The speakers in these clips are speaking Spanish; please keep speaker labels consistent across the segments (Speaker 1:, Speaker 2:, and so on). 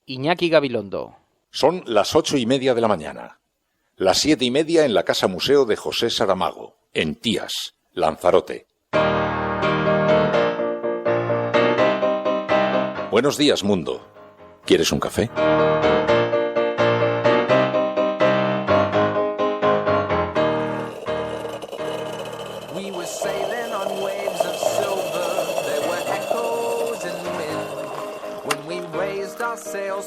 Speaker 1: Iñaki Gabilondo.
Speaker 2: Son las 8:30 de la mañana. Las 7:30 en la Casa Museo de José Saramago, en Tías, Lanzarote. Buenos días, mundo. ¿Quieres un café?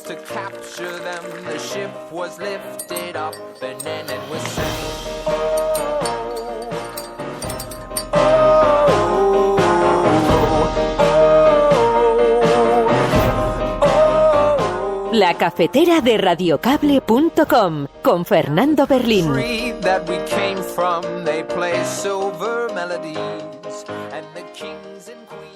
Speaker 3: To capture them, the ship was lifted up and then it was sank.
Speaker 4: La cafetera de radiocable.com con Fernando Berlín.
Speaker 3: That we came from, they play silver melodies and the kings and queens.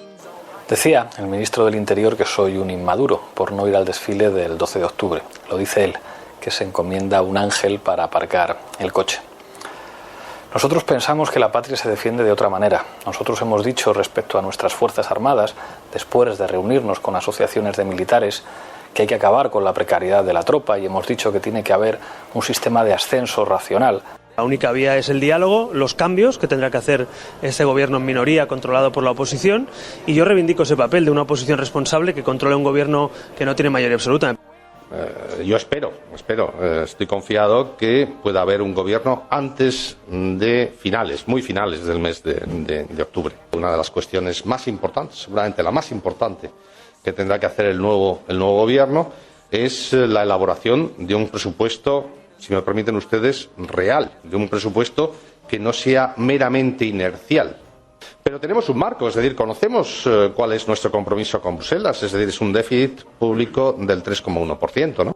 Speaker 5: Decía el ministro del Interior que soy un inmaduro por no ir al desfile del 12 de octubre. Lo dice él, que se encomienda a un ángel para aparcar el coche. Nosotros pensamos que la patria se defiende de otra manera. Nosotros hemos dicho respecto a nuestras Fuerzas Armadas, después de reunirnos con asociaciones de militares, que hay que acabar con la precariedad de la tropa y hemos dicho que tiene que haber un sistema de ascenso racional.
Speaker 6: La única vía es el diálogo, los cambios que tendrá que hacer este gobierno en minoría controlado por la oposición, y yo reivindico ese papel de una oposición responsable que controle un gobierno que no tiene mayoría absoluta.
Speaker 7: Yo espero, estoy confiado que pueda haber un gobierno antes de muy finales del mes de octubre. Una de las cuestiones más importantes, seguramente la más importante que tendrá que hacer el nuevo gobierno es la elaboración de un presupuesto, si me permiten ustedes, real, de un presupuesto que no sea meramente inercial. Pero tenemos un marco, es decir, conocemos cuál es nuestro compromiso con Bruselas, es decir, es un déficit público del 3,1%, ¿no?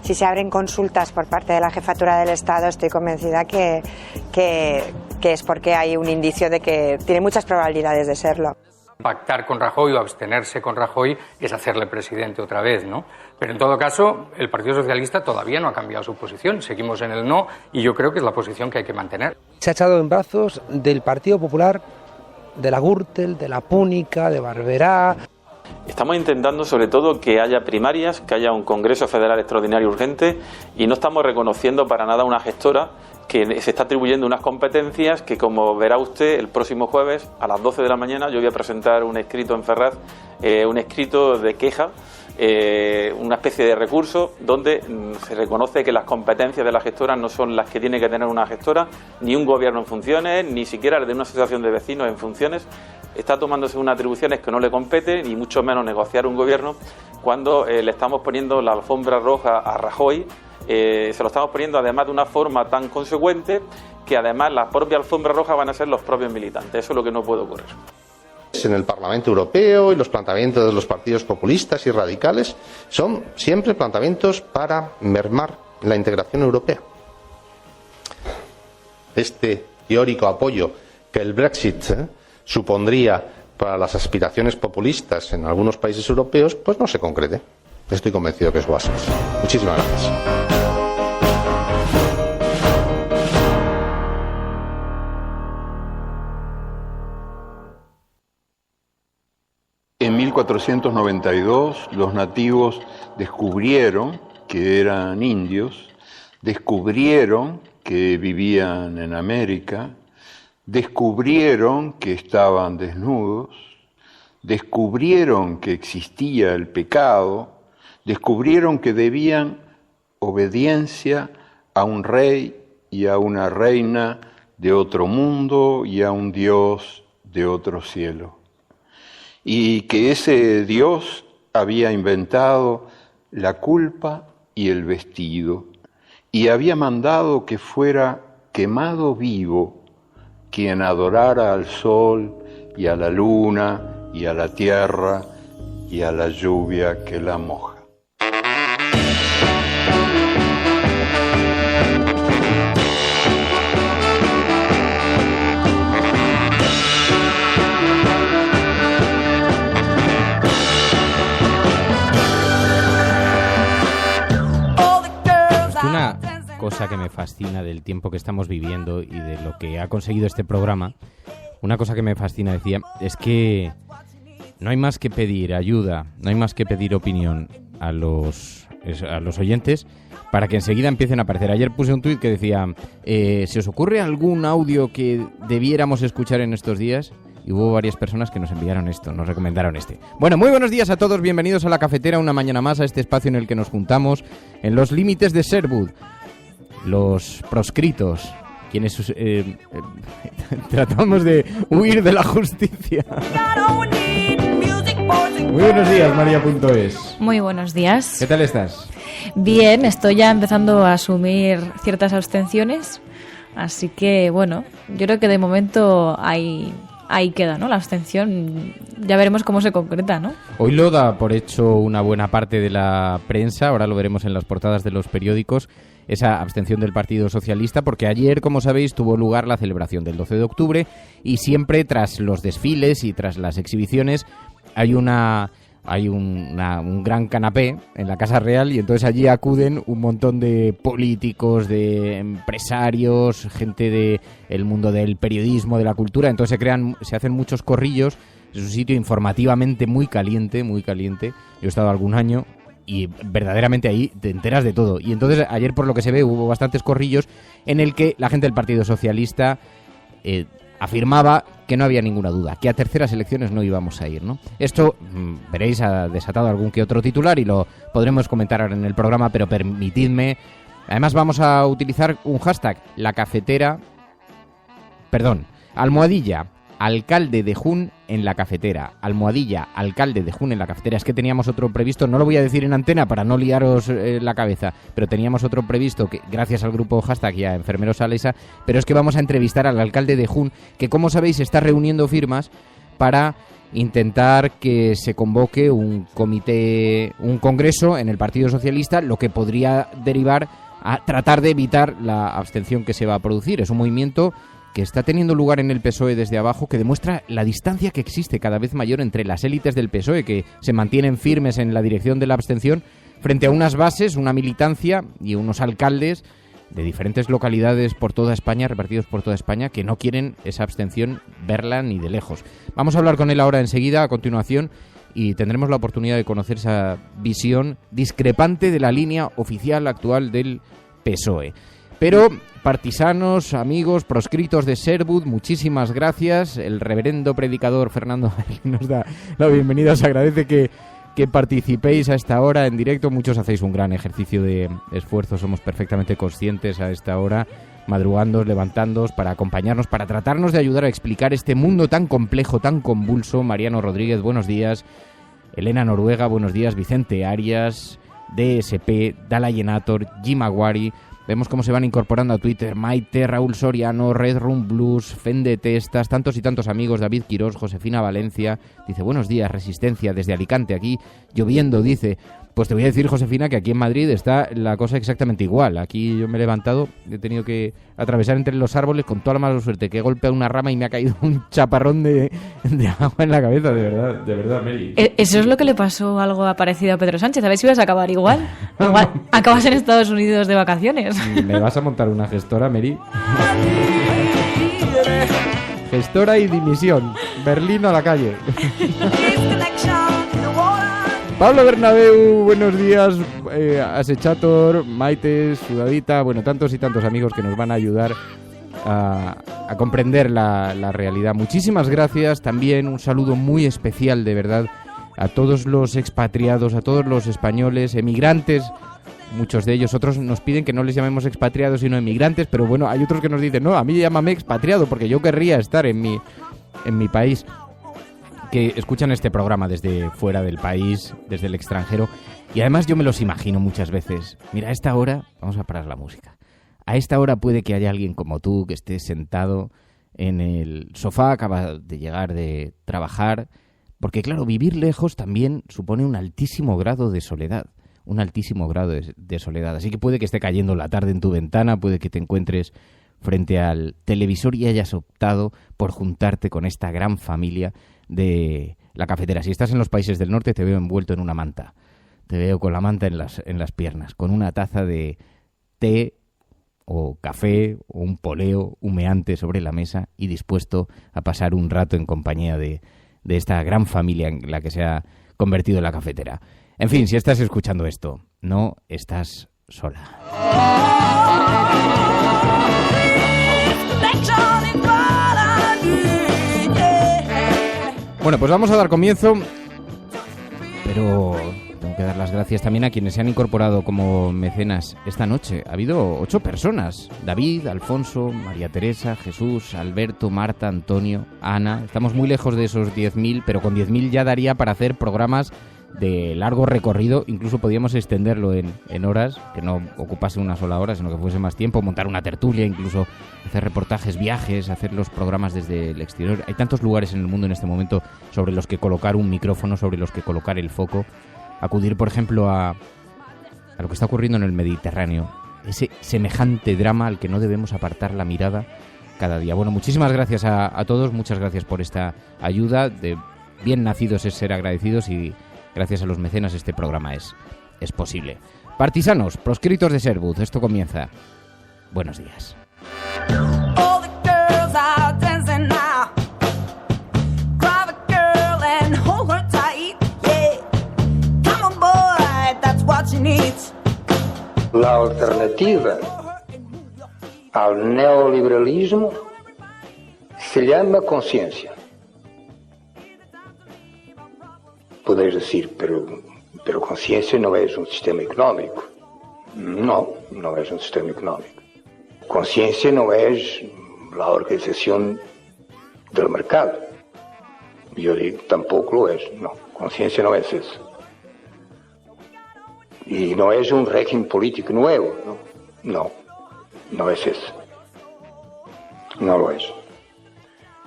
Speaker 8: Si se abren consultas por parte de la Jefatura del Estado, estoy convencida que es porque hay un indicio de que tiene muchas probabilidades de serlo.
Speaker 9: Pactar con Rajoy o abstenerse con Rajoy es hacerle presidente otra vez, ¿no? Pero en todo caso, el Partido Socialista todavía no ha cambiado su posición. Seguimos en el no y yo creo que es la posición que hay que mantener.
Speaker 10: Se ha echado en brazos del Partido Popular, de la Gürtel, de la Púnica, de Barberá.
Speaker 11: Estamos intentando sobre todo que haya primarias, que haya un Congreso Federal extraordinario urgente y no estamos reconociendo para nada una gestora que se está atribuyendo unas competencias que, como verá usted, el próximo jueves a las 12 de la mañana yo voy a presentar un escrito en Ferraz, un escrito de queja, una especie de recurso donde se reconoce que las competencias de la gestora no son las que tiene que tener una gestora, ni un gobierno en funciones, ni siquiera el de una asociación de vecinos en funciones. Está tomándose unas atribuciones que no le compete, ni mucho menos negociar un gobierno, cuando le estamos poniendo la alfombra roja a Rajoy. Se lo estamos poniendo además de una forma tan consecuente que además la propia alfombra roja van a ser los propios militantes. Eso es lo que no puede ocurrir.
Speaker 7: En el Parlamento Europeo y los planteamientos de los partidos populistas y radicales son siempre planteamientos para mermar la integración europea. Este teórico apoyo que el Brexit supondría para las aspiraciones populistas en algunos países europeos, pues no se concrete. Estoy convencido que eso va a ser. Muchísimas gracias.
Speaker 12: En 1492 los nativos descubrieron que eran indios, descubrieron que vivían en América, descubrieron que estaban desnudos, descubrieron que existía el pecado, descubrieron que debían obediencia a un rey y a una reina de otro mundo y a un Dios de otro cielo. Y que ese Dios había inventado la culpa y el vestido, y había mandado que fuera quemado vivo quien adorara al sol y a la luna y a la tierra y a la lluvia que la moja.
Speaker 1: Una cosa que me fascina del tiempo que estamos viviendo y de lo que ha conseguido este programa, una cosa que me fascina, decía, es que no hay más que pedir ayuda, no hay más que pedir opinión. a los oyentes para que enseguida empiecen a aparecer. Ayer puse un tuit que decía, ¿se os ocurre algún audio que debiéramos escuchar en estos días? Y hubo varias personas que nos enviaron esto, nos recomendaron este. Bueno, muy buenos días a todos, bienvenidos a La Cafetera, una mañana más, a este espacio en el que nos juntamos en los límites de Sherwood, los proscritos, quienes tratamos de huir de la justicia. Muy buenos días, María.es.
Speaker 13: Muy buenos días.
Speaker 1: ¿Qué tal estás?
Speaker 13: Bien, estoy ya empezando a asumir ciertas abstenciones, así que bueno, yo creo que de momento ahí queda, ¿no? La abstención, ya veremos cómo se concreta, ¿no?
Speaker 1: Hoy lo da por hecho una buena parte de la prensa, ahora lo veremos en las portadas de los periódicos, esa abstención del Partido Socialista, porque ayer, como sabéis, tuvo lugar la celebración del 12 de octubre y siempre tras los desfiles y tras las exhibiciones hay un gran canapé en la Casa Real y entonces allí acuden un montón de políticos, de empresarios, gente del mundo del periodismo, de la cultura, entonces se hacen muchos corrillos. Es un sitio informativamente muy caliente, muy caliente. Yo he estado algún año y verdaderamente ahí te enteras de todo. Y entonces ayer, por lo que se ve, hubo bastantes corrillos en el que la gente del Partido Socialista afirmaba que no había ninguna duda, que a terceras elecciones no íbamos a ir, ¿no? Esto, veréis, ha desatado algún que otro titular y lo podremos comentar ahora en el programa, pero permitidme. Además vamos a utilizar un hashtag, almohadilla, alcalde de Jun en la cafetera. Almohadilla, alcalde de Jun en la cafetera. Es que teníamos otro previsto, no lo voy a decir en antena para no liaros la cabeza, pero teníamos otro previsto que gracias al grupo hashtag y a Enfermeros Alesa, pero es que vamos a entrevistar al alcalde de Jun, que como sabéis está reuniendo firmas para intentar que se convoque un congreso en el Partido Socialista, lo que podría derivar a tratar de evitar la abstención que se va a producir. Es un movimiento que está teniendo lugar en el PSOE desde abajo, que demuestra la distancia que existe cada vez mayor entre las élites del PSOE, que se mantienen firmes en la dirección de la abstención, frente a unas bases, una militancia y unos alcaldes de diferentes localidades por toda España, repartidos por toda España, que no quieren esa abstención verla ni de lejos. Vamos a hablar con él ahora enseguida, a continuación, y tendremos la oportunidad de conocer esa visión discrepante de la línea oficial actual del PSOE. Pero, partisanos, amigos, proscritos de Sherwood, muchísimas gracias. El reverendo predicador Fernando nos da la bienvenida. Os agradece que participéis a esta hora en directo. Muchos hacéis un gran ejercicio de esfuerzo, somos perfectamente conscientes a esta hora, madrugando, levantándoos para acompañarnos, para tratarnos de ayudar a explicar este mundo tan complejo, tan convulso. Mariano Rodríguez, buenos días. Elena Noruega, buenos días. Vicente Arias, DSP, Dalayenator, Jim Aguari. Vemos cómo se van incorporando a Twitter Maite, Raúl Soriano, Red Room Blues, Fende Testas, tantos y tantos amigos, David Quirós, Josefina Valencia. Dice, buenos días, Resistencia, desde Alicante, aquí lloviendo, dice. Pues te voy a decir, Josefina, que aquí en Madrid está la cosa exactamente igual. Aquí yo me he levantado, he tenido que atravesar entre los árboles con toda la mala suerte, que he golpeado una rama y me ha caído un chaparrón de agua en la cabeza, de verdad, Meli.
Speaker 13: Eso es lo que le pasó algo parecido a Pedro Sánchez. A ver si vas a acabar igual. Igual acabas en Estados Unidos de vacaciones.
Speaker 1: ¿Me vas a montar una gestora, Meli? Gestora y dimisión. Berlín a la calle. Pablo Bernabéu, buenos días, Asechator, Maite, Sudadita, bueno, tantos y tantos amigos que nos van a ayudar a comprender la realidad. Muchísimas gracias, también un saludo muy especial, de verdad, a todos los expatriados, a todos los españoles, emigrantes, muchos de ellos. Otros nos piden que no les llamemos expatriados sino emigrantes, pero bueno, hay otros que nos dicen, no, a mí llámame expatriado porque yo querría estar en mi país. Que escuchan este programa desde fuera del país, desde el extranjero, y además yo me los imagino muchas veces. Mira, a esta hora, vamos a parar la música, a esta hora puede que haya alguien como tú que esté sentado en el sofá, acaba de llegar de trabajar, porque claro, vivir lejos también supone un altísimo grado de soledad, así que puede que esté cayendo la tarde en tu ventana, puede que te encuentres frente al televisor y hayas optado por juntarte con esta gran familia de la cafetera. Si estás en los países del norte te veo envuelto en una manta, te veo con la manta en las piernas, con una taza de té o café o un poleo humeante sobre la mesa y dispuesto a pasar un rato en compañía de esta gran familia en la que se ha convertido la cafetera. En fin, si estás escuchando esto, no estás sola. Bueno, pues vamos a dar comienzo, pero tengo que dar las gracias también a quienes se han incorporado como mecenas esta noche. Ha habido 8 personas: David, Alfonso, María Teresa, Jesús, Alberto, Marta, Antonio, Ana. Estamos muy lejos de esos 10.000, pero con 10.000 ya daría para hacer programas de largo recorrido. Incluso podíamos extenderlo en horas, que no ocupase una sola hora, sino que fuese más tiempo, montar una tertulia, incluso hacer reportajes, viajes, hacer los programas desde el exterior. Hay tantos lugares en el mundo en este momento sobre los que colocar un micrófono, sobre los que colocar el foco. Acudir, por ejemplo, a lo que está ocurriendo en el Mediterráneo, ese semejante drama al que no debemos apartar la mirada cada día. Bueno, muchísimas gracias a todos, muchas gracias por esta ayuda. De bien nacidos es ser agradecidos, y gracias a los mecenas este programa es posible. Partisanos, proscritos de Sherwood, esto comienza. Buenos días.
Speaker 14: La alternativa al neoliberalismo se llama conciencia. Podéis decir, pero conciencia no es un sistema económico. No, no es un sistema económico. Conciencia no es la organización del mercado. Yo digo, tampoco lo es. No, conciencia no es eso. Y no es un régimen político nuevo. No es eso. No lo es.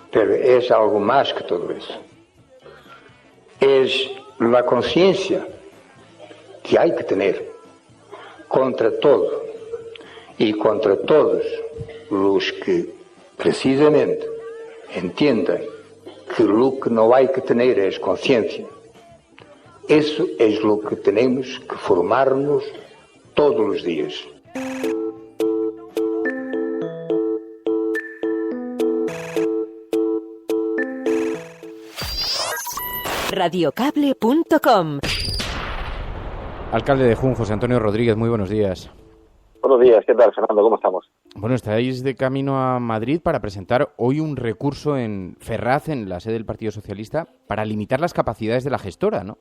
Speaker 14: Pero es algo más que todo eso. Es la conciencia que hay que tener contra todo y contra todos los que precisamente entiendan que lo que no hay que tener es conciencia. Eso es lo que tenemos que formarnos todos los días.
Speaker 4: Radiocable.com.
Speaker 1: Alcalde de Jun, José Antonio Rodríguez, muy buenos días.
Speaker 15: Buenos días, ¿qué tal, Fernando? ¿Cómo estamos?
Speaker 1: Bueno, estáis de camino a Madrid para presentar hoy un recurso en Ferraz, en la sede del Partido Socialista, para limitar las capacidades de la gestora, ¿no?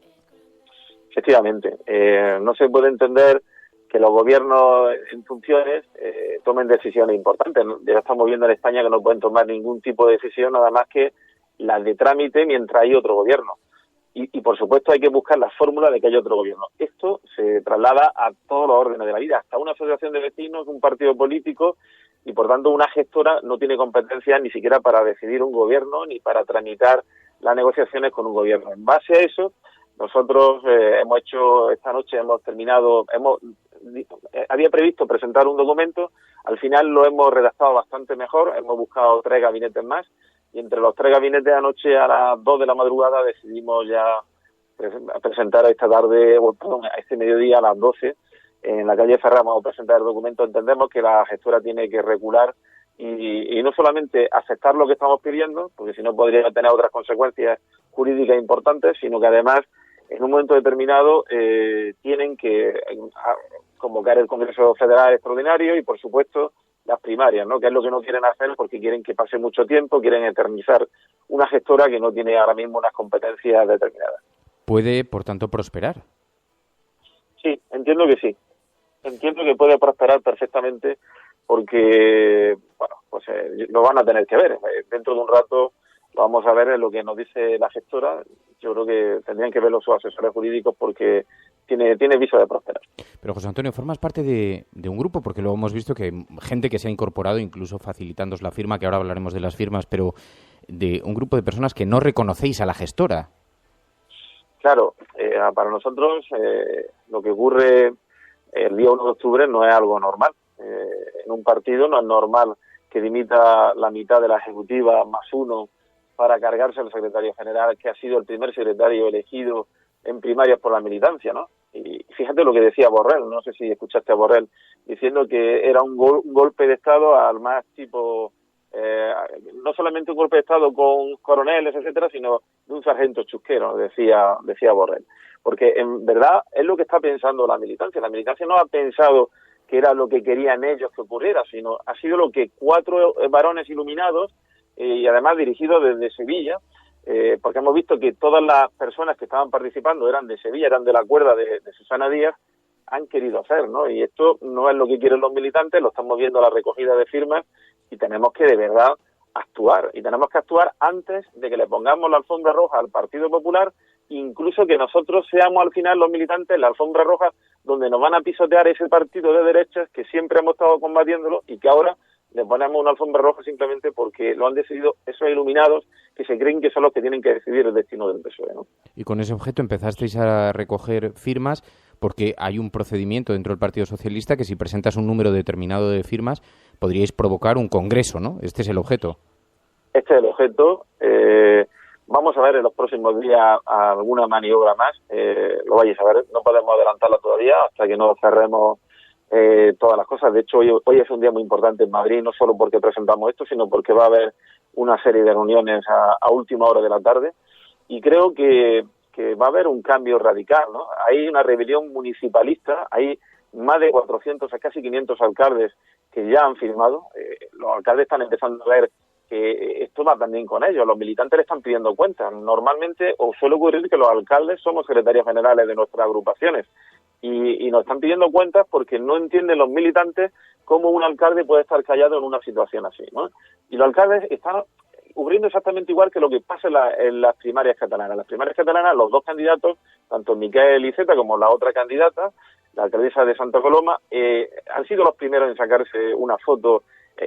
Speaker 15: Efectivamente. No se puede entender que los gobiernos en funciones tomen decisiones importantes. Ya estamos viendo en España que no pueden tomar ningún tipo de decisión, nada más que las de trámite mientras hay otro gobierno. Y por supuesto hay que buscar la fórmula de que haya otro gobierno. Esto se traslada a todos los órdenes de la vida, hasta una asociación de vecinos, un partido político, y por tanto una gestora no tiene competencia ni siquiera para decidir un gobierno ni para tramitar las negociaciones con un gobierno. En base a eso, nosotros había previsto presentar un documento, al final lo hemos redactado bastante mejor, hemos buscado 3 gabinetes más, y entre los 3 gabinetes anoche a las 2 de la madrugada decidimos ya presentar a este mediodía a las 12 en la calle Ferraz. Vamos a presentar el documento. Entendemos que la gestora tiene que recular y no solamente aceptar lo que estamos pidiendo, porque si no podría tener otras consecuencias jurídicas importantes, sino que además en un momento determinado tienen que convocar el Congreso Federal Extraordinario y por supuesto las primarias, ¿no? Que es lo que no quieren hacer porque quieren que pase mucho tiempo, quieren eternizar una gestora que no tiene ahora mismo unas competencias determinadas.
Speaker 1: ¿Puede, por tanto, prosperar?
Speaker 15: Sí, entiendo que sí. Entiendo que puede prosperar perfectamente porque, bueno, pues lo van a tener que ver. Dentro de un rato lo vamos a ver en lo que nos dice la gestora. Yo creo que tendrían que verlo sus asesores jurídicos porque tiene viso de prosperar.
Speaker 1: Pero, José Antonio, formas parte de un grupo, porque luego hemos visto que hay gente que se ha incorporado, incluso facilitándoos la firma, que ahora hablaremos de las firmas, pero de un grupo de personas que no reconocéis a la gestora.
Speaker 15: Claro, para nosotros lo que ocurre el día 1 de octubre no es algo normal. En un partido no es normal que dimita la mitad de la ejecutiva más uno para cargarse al secretario general, que ha sido el primer secretario elegido en primarias por la militancia, ¿no? Y fíjate lo que decía Borrell, no sé si escuchaste a Borrell, diciendo que era un golpe de Estado al más tipo, no solamente un golpe de Estado con coroneles, etcétera, sino de un sargento chusquero, decía Borrell. porque en verdad es lo que está pensando la militancia. La militancia no ha pensado que era lo que querían ellos que ocurriera, sino ha sido lo que 4 varones iluminados, y además dirigidos desde Sevilla, porque hemos visto que todas las personas que estaban participando eran de Sevilla, eran de la cuerda de Susana Díaz, han querido hacer, ¿no? Y esto no es lo que quieren los militantes, lo estamos viendo en la recogida de firmas, y tenemos que de verdad actuar, y tenemos que actuar antes de que le pongamos la alfombra roja al Partido Popular, incluso que nosotros seamos al final los militantes la alfombra roja donde nos van a pisotear ese partido de derechas que siempre hemos estado combatiéndolo y que ahora le ponemos una alfombra roja simplemente porque lo han decidido esos iluminados que se creen que son los que tienen que decidir el destino del PSOE, ¿no?
Speaker 1: Y con ese objeto empezasteis a recoger firmas porque hay un procedimiento dentro del Partido Socialista que si presentas un número determinado de firmas podríais provocar un congreso, ¿no? Este es el objeto.
Speaker 15: Este es el objeto. Vamos a ver en los próximos días alguna maniobra más. Lo vais a ver, no podemos adelantarla todavía hasta que no cerremos todas las cosas. De hecho, hoy es un día muy importante en Madrid, no solo porque presentamos esto, sino porque va a haber una serie de reuniones a última hora de la tarde. Y creo que va a haber un cambio radical, ¿no? Hay una rebelión municipalista, hay más de 400, casi 500 alcaldes que ya han firmado. Los alcaldes están empezando a ver que esto va también con ellos. Los militantes le están pidiendo cuentas. Normalmente, o suele ocurrir que los alcaldes somos secretarios generales de nuestras agrupaciones y nos están pidiendo cuentas porque no entienden los militantes cómo un alcalde puede estar callado en una situación así, ¿no? Y los alcaldes están ocurriendo exactamente igual que lo que pasa en las primarias catalanas. En las primarias catalanas, los dos candidatos, tanto Miquel Iceta como la otra candidata, la alcaldesa de Santa Coloma, han sido los primeros en sacarse una foto.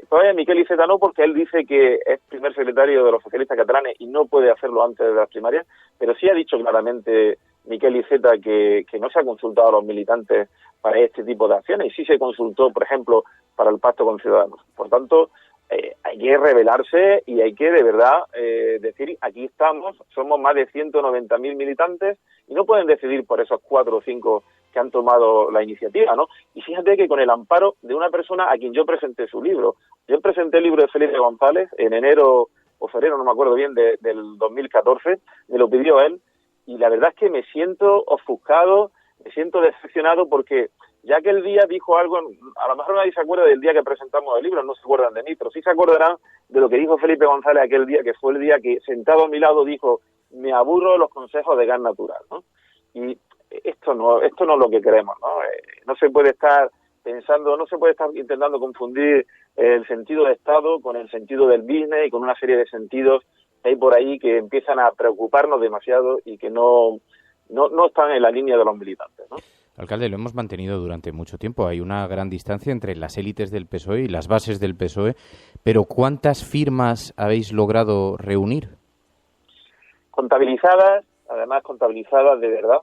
Speaker 15: Todavía Miquel Iceta no, porque él dice que es primer secretario de los socialistas catalanes y no puede hacerlo antes de las primarias, pero sí ha dicho claramente Miquel Iceta que no se ha consultado a los militantes para este tipo de acciones, y sí se consultó, por ejemplo, para el pacto con Ciudadanos. Por tanto, hay que rebelarse y hay que de verdad decir, aquí estamos, somos más de 190.000 militantes y no pueden decidir por esos 4 o 5 que han tomado la iniciativa, ¿no? Y fíjate que con el amparo de una persona a quien yo presenté su libro. Yo presenté el libro de Felipe González en enero o febrero, no me acuerdo bien, del 2014, me lo pidió él, y la verdad es que me siento ofuscado, me siento decepcionado porque ya que el día dijo algo, a lo mejor nadie se acuerda del día que presentamos el libro, no se acuerdan de mí, pero sí se acordarán de lo que dijo Felipe González aquel día, que fue el día que sentado a mi lado dijo, me aburro de los consejos de gas natural, ¿no? Y esto no es lo que queremos, ¿no? No se puede estar pensando, no se puede estar intentando confundir el sentido de Estado con el sentido del business y con una serie de sentidos que hay por ahí que empiezan a preocuparnos demasiado y que no están en la línea de los militantes, ¿no?
Speaker 1: Alcalde, lo hemos mantenido durante mucho tiempo. Hay una gran distancia entre las élites del PSOE y las bases del PSOE, pero ¿cuántas firmas habéis logrado reunir?
Speaker 15: Contabilizadas, además contabilizadas de verdad,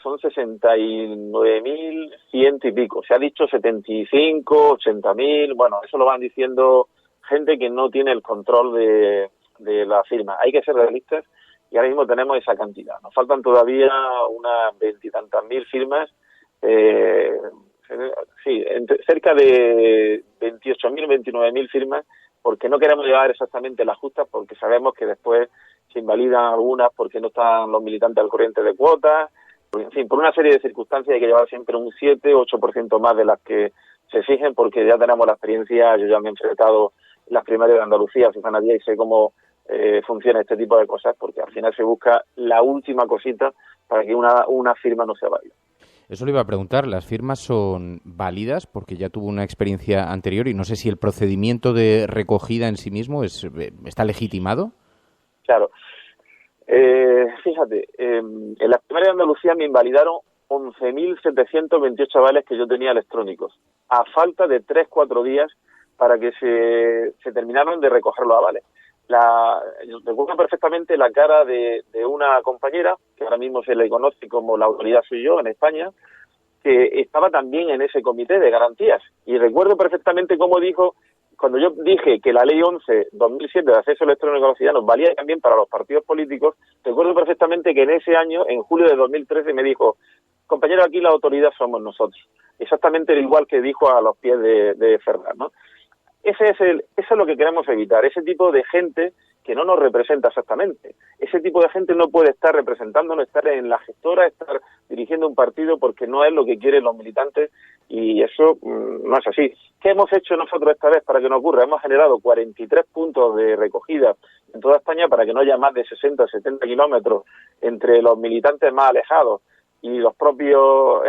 Speaker 15: son 69.100 y pico. Se ha dicho 75, 80.000, bueno, eso lo van diciendo gente que no tiene el control de la firma. Hay que ser realistas y ahora mismo tenemos esa cantidad. Nos faltan todavía unas 20 y tantas mil firmas, cerca de 28.000, 29.000 firmas, porque no queremos llevar exactamente las justas, porque sabemos que después se invalidan algunas porque no están los militantes al corriente de cuotas. En fin, por una serie de circunstancias hay que llevar siempre un 7 o 8% más de las que se exigen, porque ya tenemos la experiencia. Yo ya me he enfrentado en las primarias de Andalucía, Susana Díaz, y sé cómo funciona este tipo de cosas, porque al final se busca la última cosita para que una firma no sea válida.
Speaker 1: Eso le iba a preguntar, ¿las firmas son válidas? Porque ya tuvo una experiencia anterior y no sé si el procedimiento de recogida en sí mismo está legitimado.
Speaker 15: Claro. Fíjate, en las primarias de Andalucía me invalidaron 11.728 avales que yo tenía electrónicos, a falta de 3-4 días para que se terminaran de recoger los avales. Yo recuerdo perfectamente la cara de una compañera, que ahora mismo se le conoce como la autoridad soy yo en España, que estaba también en ese comité de garantías. Y recuerdo perfectamente cómo dijo, cuando yo dije que la ley 11/2007 de acceso electrónico a los ciudadanos valía también para los partidos políticos, recuerdo perfectamente que en ese año, en julio de 2013, me dijo, compañero, aquí la autoridad somos nosotros. Exactamente igual que dijo a los pies de Ferraz, ¿no? Eso es lo que queremos evitar, ese tipo de gente que no nos representa exactamente. Ese tipo de gente no puede estar representándonos, estar en la gestora, estar dirigiendo un partido, porque no es lo que quieren los militantes, y eso no es así. ¿Qué hemos hecho nosotros esta vez para que no ocurra? Hemos generado 43 puntos de recogida en toda España para que no haya más de 60 o 70 kilómetros entre los militantes más alejados y los propios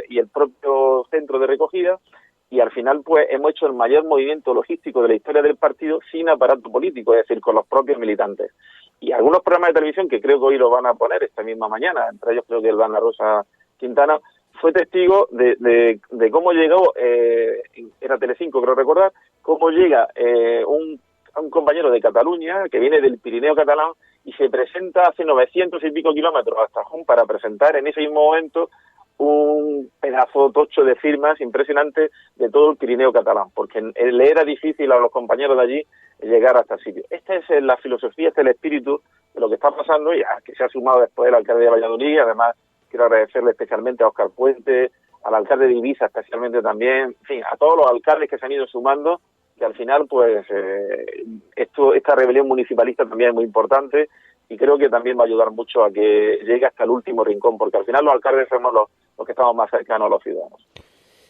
Speaker 15: y el propio centro de recogida. Y al final, pues, hemos hecho el mayor movimiento logístico de la historia del partido sin aparato político, es decir, con los propios militantes. Y algunos programas de televisión, que creo que hoy lo van a poner esta misma mañana, entre ellos creo que el Ana Rosa Quintana, fue testigo de cómo llegó, era Telecinco, creo recordar, cómo llega un compañero de Cataluña, que viene del Pirineo catalán, y se presenta hace 900 y pico kilómetros hasta Jun para presentar en ese mismo momento un pedazo tocho de firmas impresionante de todo el Pirineo catalán, porque le era difícil a los compañeros de allí llegar hasta el sitio. Esta es la filosofía, este es el espíritu de lo que está pasando, y a que se ha sumado después el alcalde de Valladolid. Además, quiero agradecerle especialmente a Óscar Puente, al alcalde de Ibiza especialmente también, en fin, a todos los alcaldes que se han ido sumando, que al final, pues, esta rebelión municipalista también es muy importante, y creo que también va a ayudar mucho a que llegue hasta el último rincón, porque al final los alcaldes somos los que estamos más cercanos a los ciudadanos.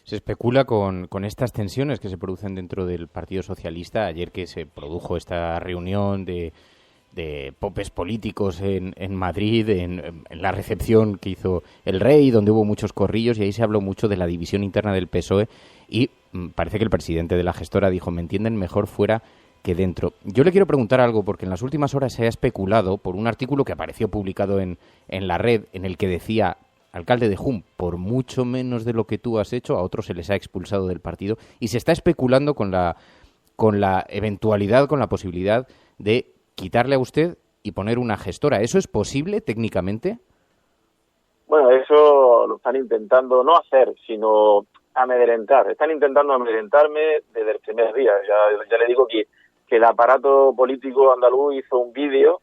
Speaker 1: Se especula con estas tensiones que se producen dentro del Partido Socialista. Ayer que se produjo esta reunión de popes políticos en Madrid, en la recepción que hizo el rey, donde hubo muchos corrillos, y ahí se habló mucho de la división interna del PSOE, y parece que el presidente de la gestora dijo: me entienden mejor fuera que dentro. Yo le quiero preguntar algo, porque en las últimas horas se ha especulado por un artículo que apareció publicado en la red, en el que decía: alcalde de Jun, por mucho menos de lo que tú has hecho, a otros se les ha expulsado del partido, y se está especulando con la eventualidad, con la posibilidad de quitarle a usted y poner una gestora. ¿Eso es posible técnicamente?
Speaker 15: Bueno, eso lo están intentando no hacer, sino amedrentar. Están intentando amedrentarme desde el primer día. Ya le digo que el aparato político andaluz hizo un vídeo.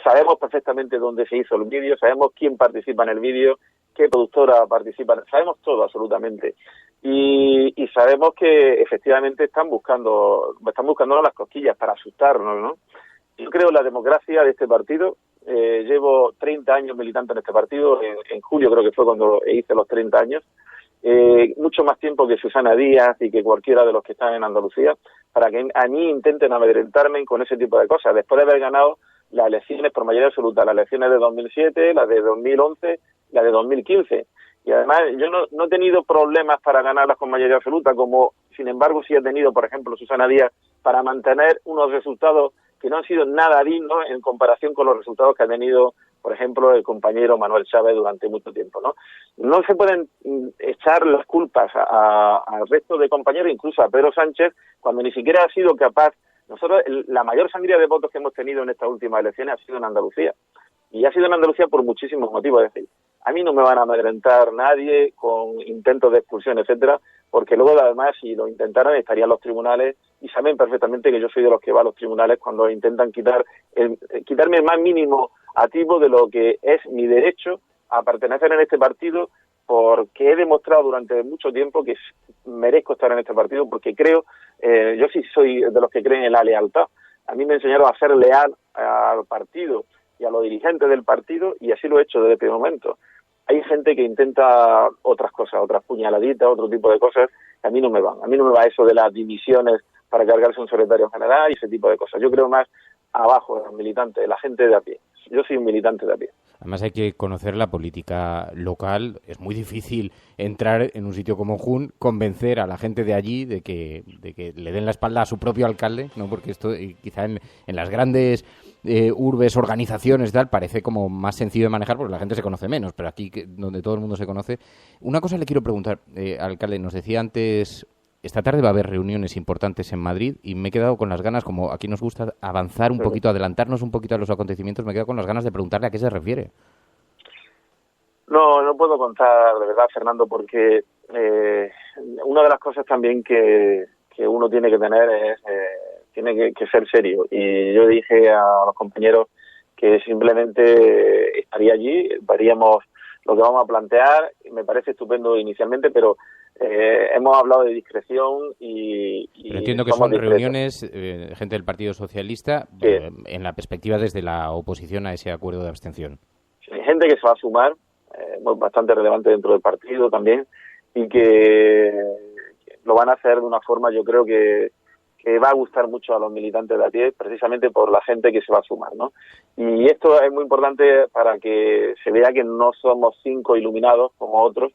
Speaker 15: Sabemos perfectamente dónde se hizo el vídeo, sabemos quién participa en el vídeo, qué productora participa, sabemos todo absolutamente. Y sabemos que efectivamente están buscándonos las cosquillas para asustarnos, ¿no? Yo creo en la democracia de este partido. Llevo 30 años militando en este partido, en julio creo que fue cuando hice los 30 años, mucho más tiempo que Susana Díaz y que cualquiera de los que están en Andalucía, para que a mí intenten amedrentarme con ese tipo de cosas, después de haber ganado las elecciones por mayoría absoluta, las elecciones de 2007, las de 2011, las de 2015. Y además yo no he tenido problemas para ganarlas con mayoría absoluta, como sin embargo sí ha tenido, por ejemplo, Susana Díaz, para mantener unos resultados que no han sido nada dignos en comparación con los resultados que ha tenido, por ejemplo, el compañero Manuel Chávez durante mucho tiempo, ¿no? No se pueden echar las culpas al resto de compañeros, incluso a Pedro Sánchez, cuando ni siquiera ha sido capaz. Nosotros, la mayor sangría de votos que hemos tenido en estas últimas elecciones ha sido en Andalucía. Y ha sido en Andalucía por muchísimos motivos. Es decir, a mí no me van a amedrentar nadie con intentos de expulsión, etcétera, porque luego además, si lo intentaran, estarían los tribunales, y saben perfectamente que yo soy de los que va a los tribunales cuando intentan quitarme el más mínimo activo de lo que es mi derecho a pertenecer en este partido, porque he demostrado durante mucho tiempo que merezco estar en este partido, porque creo, yo sí soy de los que creen en la lealtad. A mí me enseñaron a ser leal al partido y a los dirigentes del partido, y así lo he hecho desde el primer momento. Hay gente que intenta otras cosas, otras puñaladitas, otro tipo de cosas, que a mí no me van. A mí no me va eso de las divisiones para cargarse un secretario general y ese tipo de cosas. Yo creo más abajo de los militantes, de la gente de a pie. Yo soy un militante de a pie.
Speaker 1: Además hay que conocer la política local. Es muy difícil entrar en un sitio como Jun, convencer a la gente de allí de que le den la espalda a su propio alcalde, ¿no? Porque esto quizá en las grandes urbes, organizaciones y tal, parece como más sencillo de manejar porque la gente se conoce menos, pero aquí donde todo el mundo se conoce. Una cosa le quiero preguntar, alcalde, nos decía antes, esta tarde va a haber reuniones importantes en Madrid y me he quedado con las ganas, como aquí nos gusta avanzar un poquito, adelantarnos un poquito a los acontecimientos, me he quedado con las ganas de preguntarle a qué se refiere.
Speaker 15: No puedo contar, de verdad, Fernando, porque una de las cosas también que uno tiene que tener es tiene que ser serio. Y yo dije a los compañeros que simplemente estaría allí, veríamos lo que vamos a plantear. Me parece estupendo inicialmente, pero hemos hablado de discreción
Speaker 1: Pero entiendo que son reuniones de gente del Partido Socialista en la perspectiva desde la oposición a ese acuerdo de abstención.
Speaker 15: Hay gente que se va a sumar, bastante relevante dentro del partido también, y que lo van a hacer de una forma, yo creo que va a gustar mucho a los militantes de a pie, precisamente por la gente que se va a sumar, ¿no? Y esto es muy importante para que se vea que no somos 5 iluminados como otros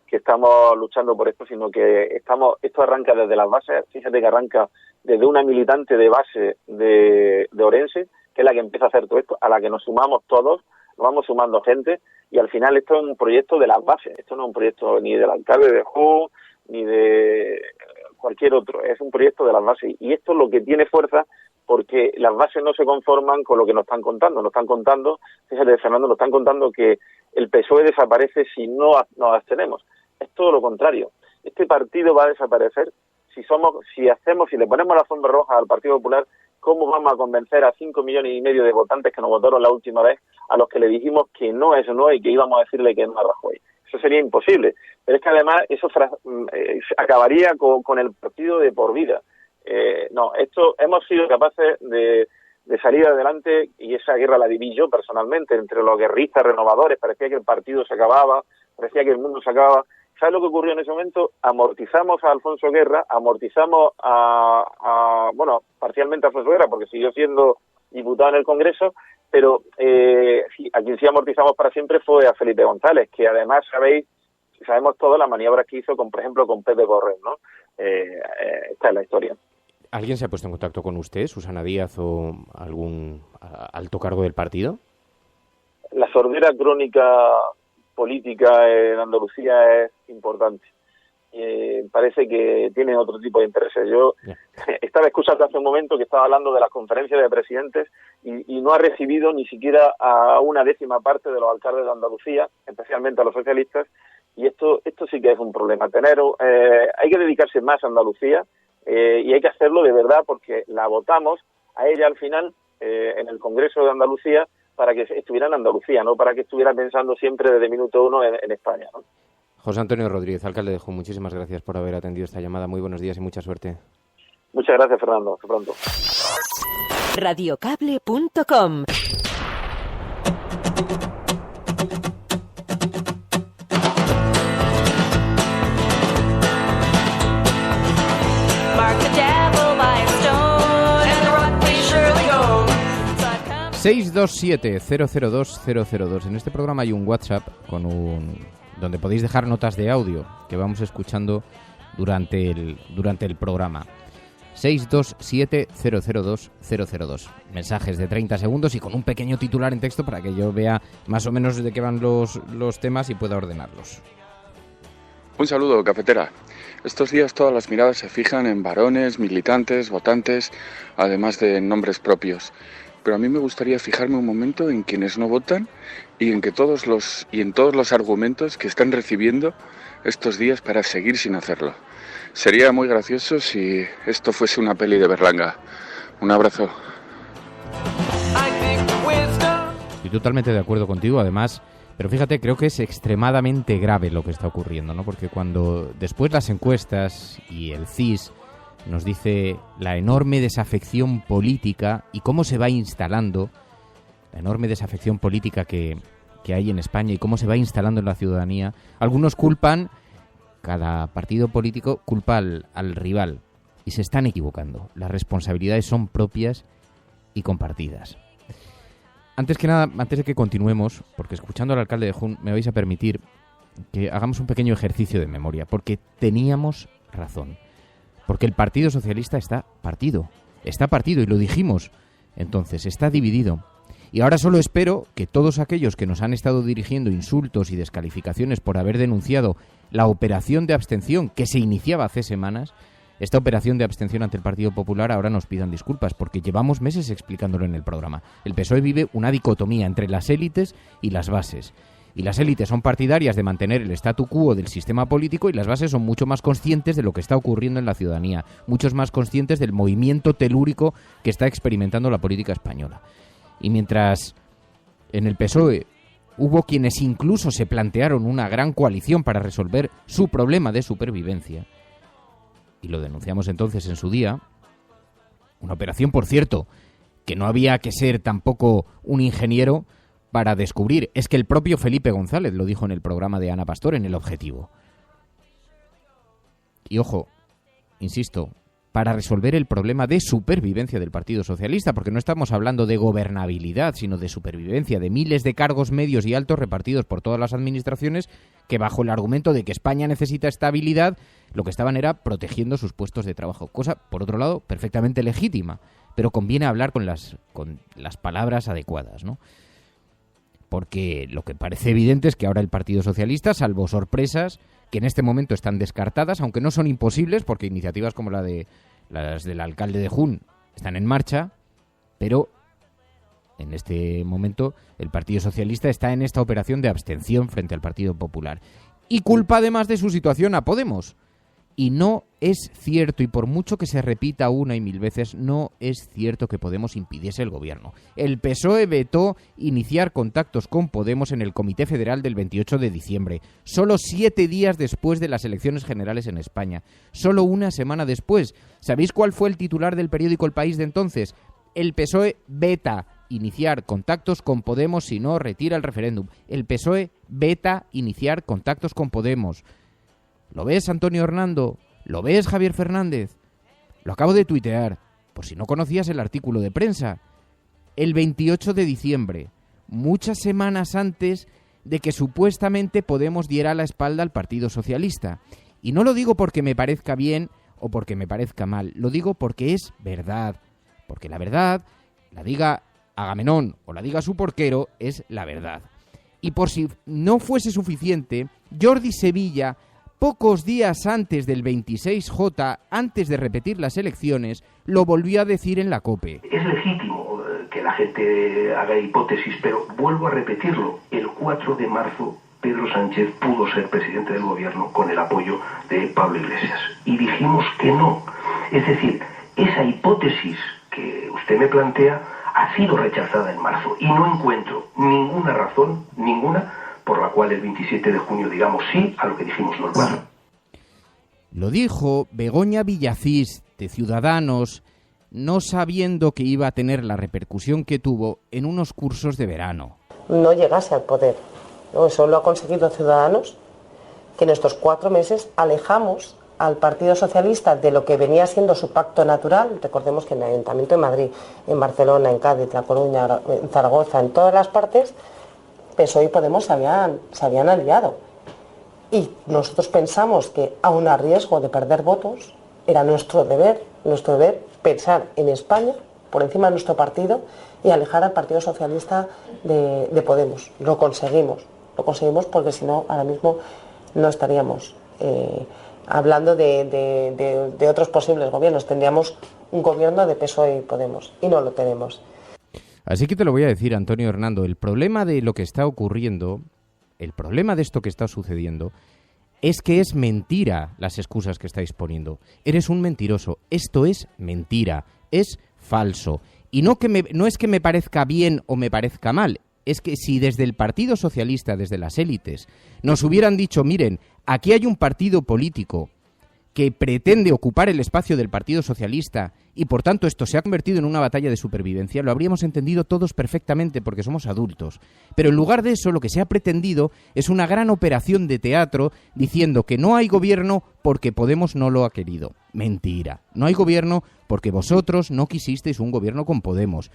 Speaker 15: que estamos luchando por esto, sino que esto arranca desde las bases. Fíjate que arranca desde una militante de base de Orense, que es la que empieza a hacer todo esto, a la que nos sumamos todos, nos vamos sumando gente, y al final esto es un proyecto de las bases. Esto no es un proyecto ni del alcalde de Jun, ni de cualquier otro, es un proyecto de las bases, y esto es lo que tiene fuerza, porque las bases no se conforman con lo que nos están contando, fíjate, Fernando, nos están contando que el PSOE desaparece si no nos abstenemos. Es todo lo contrario. Este partido va a desaparecer si le ponemos la alfombra roja al Partido Popular. ¿Cómo vamos a convencer a 5,5 millones de votantes que nos votaron la última vez, a los que le dijimos que no es no y que íbamos a decirle que no a Rajoy? Eso sería imposible. Pero es que además eso acabaría con el partido de por vida. Hemos sido capaces de salir adelante, y esa guerra la viví yo personalmente entre los guerristas renovadores. Parecía que el partido se acababa, parecía que el mundo se acababa. ¿Sabes lo que ocurrió en ese momento? Amortizamos a Alfonso Guerra, amortizamos parcialmente a Alfonso Guerra, porque siguió siendo diputado en el Congreso, pero a quien sí amortizamos para siempre fue a Felipe González, que además sabemos todas las maniobras que hizo, por ejemplo, con Pepe Borrell, ¿no? Esta es la historia.
Speaker 1: ¿Alguien se ha puesto en contacto con usted, Susana Díaz, o algún alto cargo del partido?
Speaker 15: La sordera crónica política en Andalucía es importante. Parece que tiene otro tipo de intereses. Yo estaba escuchando hace un momento que estaba hablando de las conferencias de presidentes y no ha recibido ni siquiera a una 10ª parte de los alcaldes de Andalucía, especialmente a los socialistas, y esto sí que es un problema. Hay que dedicarse más a Andalucía, y hay que hacerlo de verdad, porque la votamos a ella al final en el Congreso de Andalucía para que estuviera en Andalucía, no para que estuviera pensando siempre desde minuto uno en España, ¿no?
Speaker 1: José Antonio Rodríguez, alcalde de Jun, muchísimas gracias por haber atendido esta llamada. Muy buenos días y mucha suerte.
Speaker 15: Muchas gracias, Fernando. Hasta pronto.
Speaker 4: Radiocable.com.
Speaker 3: Mark the devil by a stone and the rock we surely go.
Speaker 1: 627-002-002. En este programa hay un WhatsApp donde podéis dejar notas de audio que vamos escuchando durante el programa. 627-002-002. Mensajes de 30 segundos y con un pequeño titular en texto para que yo vea más o menos de qué van los temas y pueda ordenarlos.
Speaker 16: Un saludo, cafetera. Estos días todas las miradas se fijan en varones, militantes, votantes, además de nombres propios. Pero a mí me gustaría fijarme un momento en quienes no votan y en todos los argumentos que están recibiendo estos días para seguir sin hacerlo. Sería muy gracioso si esto fuese una peli de Berlanga. Un abrazo.
Speaker 1: Estoy totalmente de acuerdo contigo, además, pero fíjate, creo que es extremadamente grave lo que está ocurriendo, ¿no? Porque cuando después las encuestas y el CIS nos dice la enorme desafección política y cómo se va instalando, la enorme desafección política que hay en España y cómo se va instalando en la ciudadanía, algunos cada partido político culpa al rival, y se están equivocando. Las responsabilidades son propias y compartidas. Antes de que continuemos, porque escuchando al alcalde de Jun, me vais a permitir que hagamos un pequeño ejercicio de memoria, porque teníamos razón. Porque el Partido Socialista está partido, y lo dijimos. Entonces, está dividido. Y ahora solo espero que todos aquellos que nos han estado dirigiendo insultos y descalificaciones por haber denunciado la operación de abstención que se iniciaba hace semanas, esta operación de abstención ante el Partido Popular, ahora nos pidan disculpas, porque llevamos meses explicándolo en el programa. El PSOE vive una dicotomía entre las élites y las bases. Y las élites son partidarias de mantener el statu quo del sistema político, y las bases son mucho más conscientes de lo que está ocurriendo en la ciudadanía, muchos más conscientes del movimiento telúrico que está experimentando la política española. Y mientras en el PSOE Hubo quienes incluso se plantearon una gran coalición para resolver su problema de supervivencia. Y lo denunciamos entonces en su día. Una operación, por cierto, que no había que ser tampoco un ingeniero para descubrir. Es que el propio Felipe González lo dijo en el programa de Ana Pastor en El Objetivo. Y ojo, insisto, para resolver el problema de supervivencia del Partido Socialista, porque no estamos hablando de gobernabilidad, sino de supervivencia, de miles de cargos medios y altos repartidos por todas las administraciones que, bajo el argumento de que España necesita estabilidad, lo que estaban era protegiendo sus puestos de trabajo. Cosa, por otro lado, perfectamente legítima, pero conviene hablar con las palabras adecuadas, ¿no? Porque lo que parece evidente es que ahora el Partido Socialista, salvo sorpresas que en este momento están descartadas, aunque no son imposibles, porque iniciativas como las del alcalde de Jun están en marcha, pero en este momento el Partido Socialista está en esta operación de abstención frente al Partido Popular. Y culpa además de su situación a Podemos. Y no es cierto, y por mucho que se repita una y mil veces, no es cierto que Podemos impidiese el gobierno. El PSOE vetó iniciar contactos con Podemos en el Comité Federal del 28 de diciembre, solo 7 días después de las elecciones generales en España. Solo una semana después. ¿Sabéis cuál fue el titular del periódico El País de entonces? El PSOE veta iniciar contactos con Podemos si no retira el referéndum. El PSOE veta iniciar contactos con Podemos. ¿Lo ves, Antonio Hernando? ¿Lo ves, Javier Fernández? Lo acabo de tuitear, por si no conocías el artículo de prensa. El 28 de diciembre, muchas semanas antes de que supuestamente Podemos diera la espalda al Partido Socialista. Y no lo digo porque me parezca bien o porque me parezca mal, lo digo porque es verdad. Porque la verdad, la diga Agamenón o la diga su porquero, es la verdad. Y por si no fuese suficiente, Jordi Sevilla, pocos días antes del 26J, antes de repetir las elecciones, lo volvió a decir en la COPE.
Speaker 17: Es legítimo que la gente haga hipótesis, pero vuelvo a repetirlo. El 4 de marzo Pedro Sánchez pudo ser presidente del gobierno con el apoyo de Pablo Iglesias. Y dijimos que no. Es decir, esa hipótesis que usted me plantea ha sido rechazada en marzo. Y no encuentro ninguna razón, ninguna, por la cual el 27 de junio digamos sí a lo que dijimos el 4.
Speaker 1: Lo dijo Begoña Villacís, de Ciudadanos, no sabiendo que iba a tener la repercusión que tuvo en unos cursos de verano.
Speaker 18: No llegase al poder. No, eso lo ha conseguido Ciudadanos, que en estos 4 meses alejamos al Partido Socialista de lo que venía siendo su pacto natural. Recordemos que en el Ayuntamiento de Madrid, en Barcelona, en Cádiz, en La Coruña, en Zaragoza, en todas las partes, PSOE y Podemos se habían aliado. Y nosotros pensamos que, aun a riesgo de perder votos, era nuestro deber pensar en España, por encima de nuestro partido, y alejar al Partido Socialista de Podemos. Lo conseguimos porque si no, ahora mismo no estaríamos hablando de otros posibles gobiernos. Tendríamos un gobierno de PSOE y Podemos, y no lo tenemos.
Speaker 1: Así que te lo voy a decir, Antonio Hernando, el problema de lo que está ocurriendo, el problema de esto que está sucediendo, es que es mentira las excusas que estáis poniendo. Eres un mentiroso. Esto es mentira, es falso. Y no es que me parezca bien o me parezca mal, es que si desde el Partido Socialista, desde las élites, nos hubieran dicho, miren, aquí hay un partido político que pretende ocupar el espacio del Partido Socialista y por tanto esto se ha convertido en una batalla de supervivencia, lo habríamos entendido todos perfectamente porque somos adultos. Pero en lugar de eso, lo que se ha pretendido es una gran operación de teatro diciendo que no hay gobierno porque Podemos no lo ha querido. Mentira. No hay gobierno porque vosotros no quisisteis un gobierno con Podemos.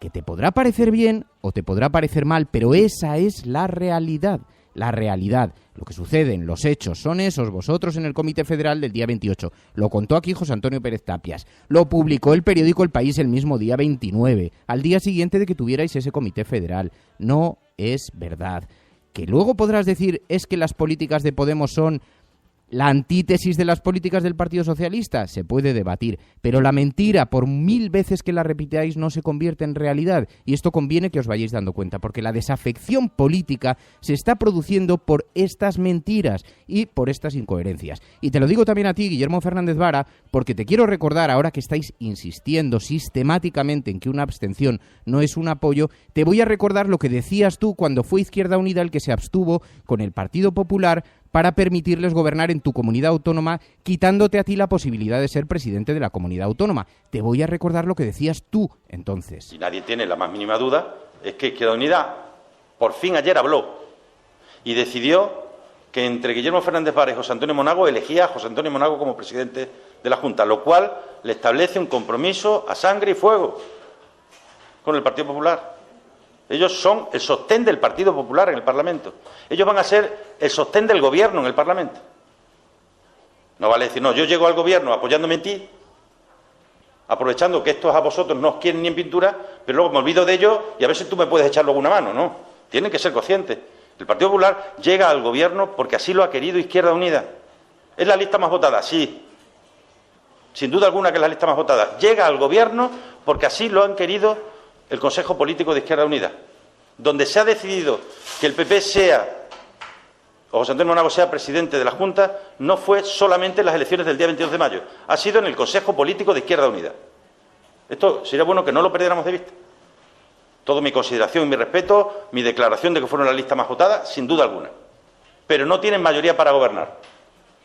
Speaker 1: Que te podrá parecer bien o te podrá parecer mal, pero esa es la realidad. La realidad, lo que sucede en los hechos son esos. Vosotros en el Comité Federal del día 28, lo contó aquí José Antonio Pérez Tapias, lo publicó el periódico El País el mismo día 29, al día siguiente de que tuvierais ese Comité Federal. No es verdad. Que luego podrás decir es que las políticas de Podemos son La antítesis de las políticas del Partido Socialista se puede debatir, pero la mentira, por 1000 veces que la repitáis, no se convierte en realidad. Y esto conviene que os vayáis dando cuenta, porque la desafección política se está produciendo por estas mentiras y por estas incoherencias. Y te lo digo también a ti, Guillermo Fernández Vara, porque te quiero recordar, ahora que estáis insistiendo sistemáticamente en que una abstención no es un apoyo, te voy a recordar lo que decías tú cuando fue Izquierda Unida el que se abstuvo con el Partido Popular para permitirles gobernar en tu comunidad autónoma, quitándote a ti la posibilidad de ser presidente de la comunidad autónoma. Te voy a recordar lo que decías tú entonces.
Speaker 19: Y nadie tiene la más mínima duda, es que Izquierda Unida por fin ayer habló y decidió que entre Guillermo Fernández Vara y José Antonio Monago elegía a José Antonio Monago como presidente de la Junta, lo cual le establece un compromiso a sangre y fuego con el Partido Popular. Ellos son el sostén del Partido Popular en el Parlamento. Ellos van a ser el sostén del Gobierno en el Parlamento. No vale decir, no, yo llego al Gobierno apoyándome en ti, aprovechando que estos a vosotros no os quieren ni en pintura, pero luego me olvido de ellos y a ver si tú me puedes echar luego una mano. No, tienen que ser conscientes. El Partido Popular llega al Gobierno porque así lo ha querido Izquierda Unida. ¿Es la lista más votada? Sí. Sin duda alguna que es la lista más votada. Llega al Gobierno porque así lo han querido el Consejo Político de Izquierda Unida, donde se ha decidido que el PP o José Antonio Monago sea presidente de la Junta, no fue solamente en las elecciones del día 22 de mayo, ha sido en el Consejo Político de Izquierda Unida. Esto sería bueno que no lo perdiéramos de vista. Toda mi consideración y mi respeto, mi declaración de que fueron la lista más votada, sin duda alguna. Pero no tienen mayoría para gobernar.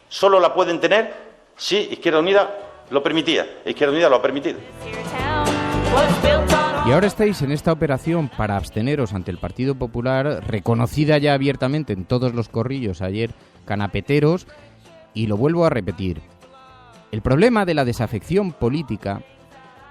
Speaker 19: Solo la pueden tener si Izquierda Unida lo permitía. Izquierda Unida lo ha permitido.
Speaker 1: Y ahora estáis en esta operación para absteneros ante el Partido Popular, reconocida ya abiertamente en todos los corrillos ayer canapeteros, y lo vuelvo a repetir. El problema de la desafección política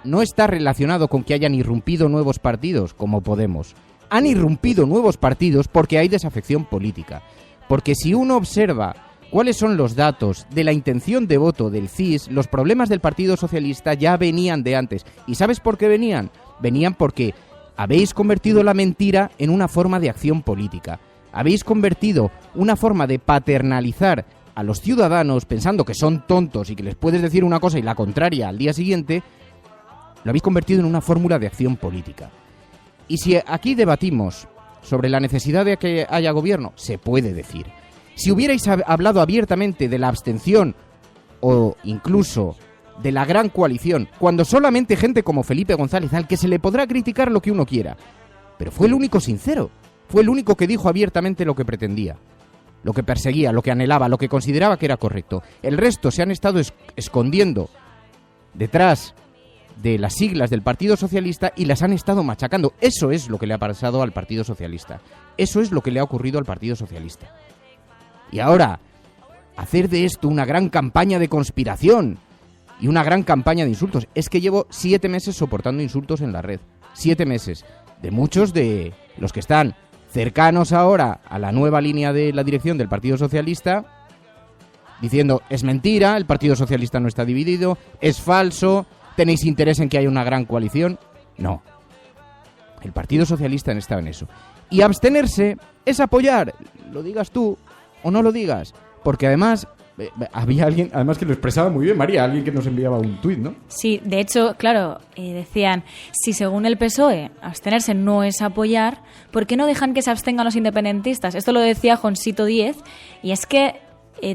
Speaker 1: no está relacionado con que hayan irrumpido nuevos partidos, como Podemos. Han irrumpido nuevos partidos porque hay desafección política. Porque si uno observa cuáles son los datos de la intención de voto del CIS, los problemas del Partido Socialista ya venían de antes. ¿Y sabes por qué venían? Venían porque habéis convertido la mentira en una forma de acción política. Habéis convertido una forma de paternalizar a los ciudadanos pensando que son tontos y que les puedes decir una cosa y la contraria al día siguiente, lo habéis convertido en una fórmula de acción política. Y si aquí debatimos sobre la necesidad de que haya gobierno, se puede decir. Si hubierais hablado abiertamente de la abstención o incluso de la gran coalición, cuando solamente gente como Felipe González, al que se le podrá criticar lo que uno quiera, pero fue el único sincero, fue el único que dijo abiertamente lo que pretendía, lo que perseguía, lo que anhelaba, lo que consideraba que era correcto. El resto se han estado escondiendo detrás de las siglas del Partido Socialista y las han estado machacando. Eso es lo que le ha pasado al Partido Socialista. Eso es lo que le ha ocurrido al Partido Socialista. Y ahora, hacer de esto una gran campaña de conspiración y una gran campaña de insultos. Es que llevo 7 meses soportando insultos en la red. 7 meses. De muchos de los que están cercanos ahora a la nueva línea de la dirección del Partido Socialista, diciendo, es mentira, el Partido Socialista no está dividido, es falso, tenéis interés en que haya una gran coalición. No. El Partido Socialista no estaba en eso. Y abstenerse es apoyar, lo digas tú o no lo digas, porque además había alguien, además que lo expresaba muy bien, María, alguien que nos enviaba un tuit, ¿no?
Speaker 13: Sí, de hecho, claro, decían, si según el PSOE abstenerse no es apoyar, ¿por qué no dejan que se abstengan los independentistas? Esto lo decía Jonsito Díez, y es que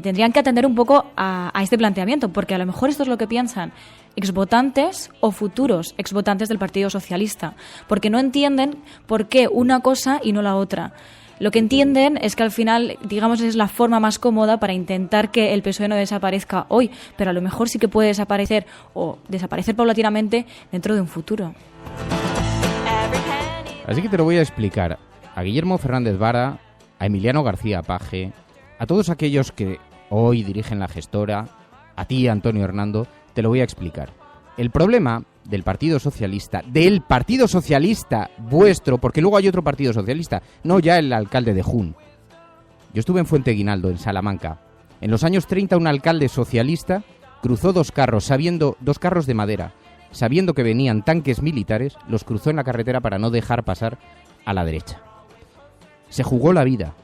Speaker 13: tendrían que atender un poco a este planteamiento, porque a lo mejor esto es lo que piensan exvotantes o futuros exvotantes del Partido Socialista, porque no entienden por qué una cosa y no la otra. Lo que entienden es que al final, digamos, es la forma más cómoda para intentar que el PSOE no desaparezca hoy, pero a lo mejor sí que puede desaparecer o desaparecer paulatinamente dentro de un futuro.
Speaker 1: Así que te lo voy a explicar. A Guillermo Fernández Vara, a Emiliano García Paje, a todos aquellos que hoy dirigen la gestora, a ti, Antonio Hernando, te lo voy a explicar. El problema del Partido Socialista vuestro, porque luego hay otro Partido Socialista, no ya el alcalde de Jun. Yo estuve en Fuente Guinaldo, en Salamanca. En los años 30 un alcalde socialista cruzó 2 carros, 2 carros de madera, sabiendo que venían tanques militares, los cruzó en la carretera para no dejar pasar a la derecha. Se jugó la vida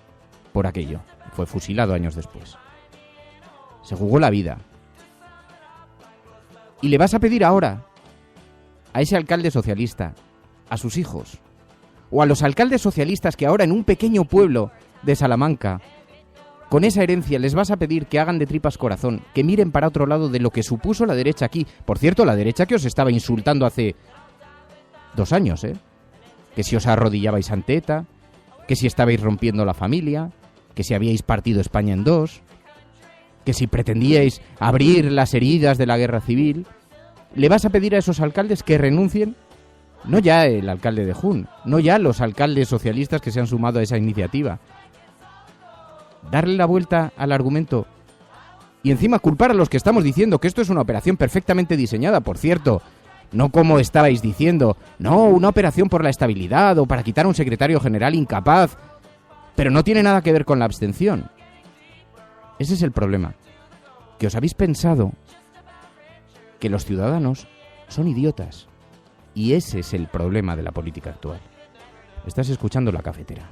Speaker 1: por aquello, fue fusilado años después. se jugó la vida. Y le vas a pedir ahora a ese alcalde socialista, a sus hijos, o a los alcaldes socialistas que ahora en un pequeño pueblo de Salamanca, con esa herencia, les vas a pedir que hagan de tripas corazón, que miren para otro lado de lo que supuso la derecha aquí. Por cierto, la derecha que os estaba insultando hace 2 años, que si os arrodillabais ante ETA, que si estabais rompiendo la familia, que si habíais partido España en 2, que si pretendíais abrir las heridas de la guerra civil. Le vas a pedir a esos alcaldes que renuncien, no ya el alcalde de Jun, no ya los alcaldes socialistas que se han sumado a esa iniciativa. Darle la vuelta al argumento y encima culpar a los que estamos diciendo que esto es una operación perfectamente diseñada, por cierto, no como estabais diciendo, no, una operación por la estabilidad o para quitar a un secretario general incapaz, pero no tiene nada que ver con la abstención. Ese es el problema, que os habéis pensado que los ciudadanos son idiotas, y ese es el problema de la política actual. Estás escuchando La Cafetera.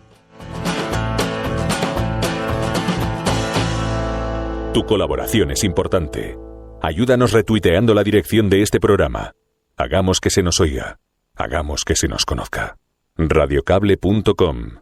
Speaker 20: Tu colaboración es importante. Ayúdanos retuiteando la dirección de este programa. Hagamos que se nos oiga. Hagamos que se nos conozca. Radiocable.com.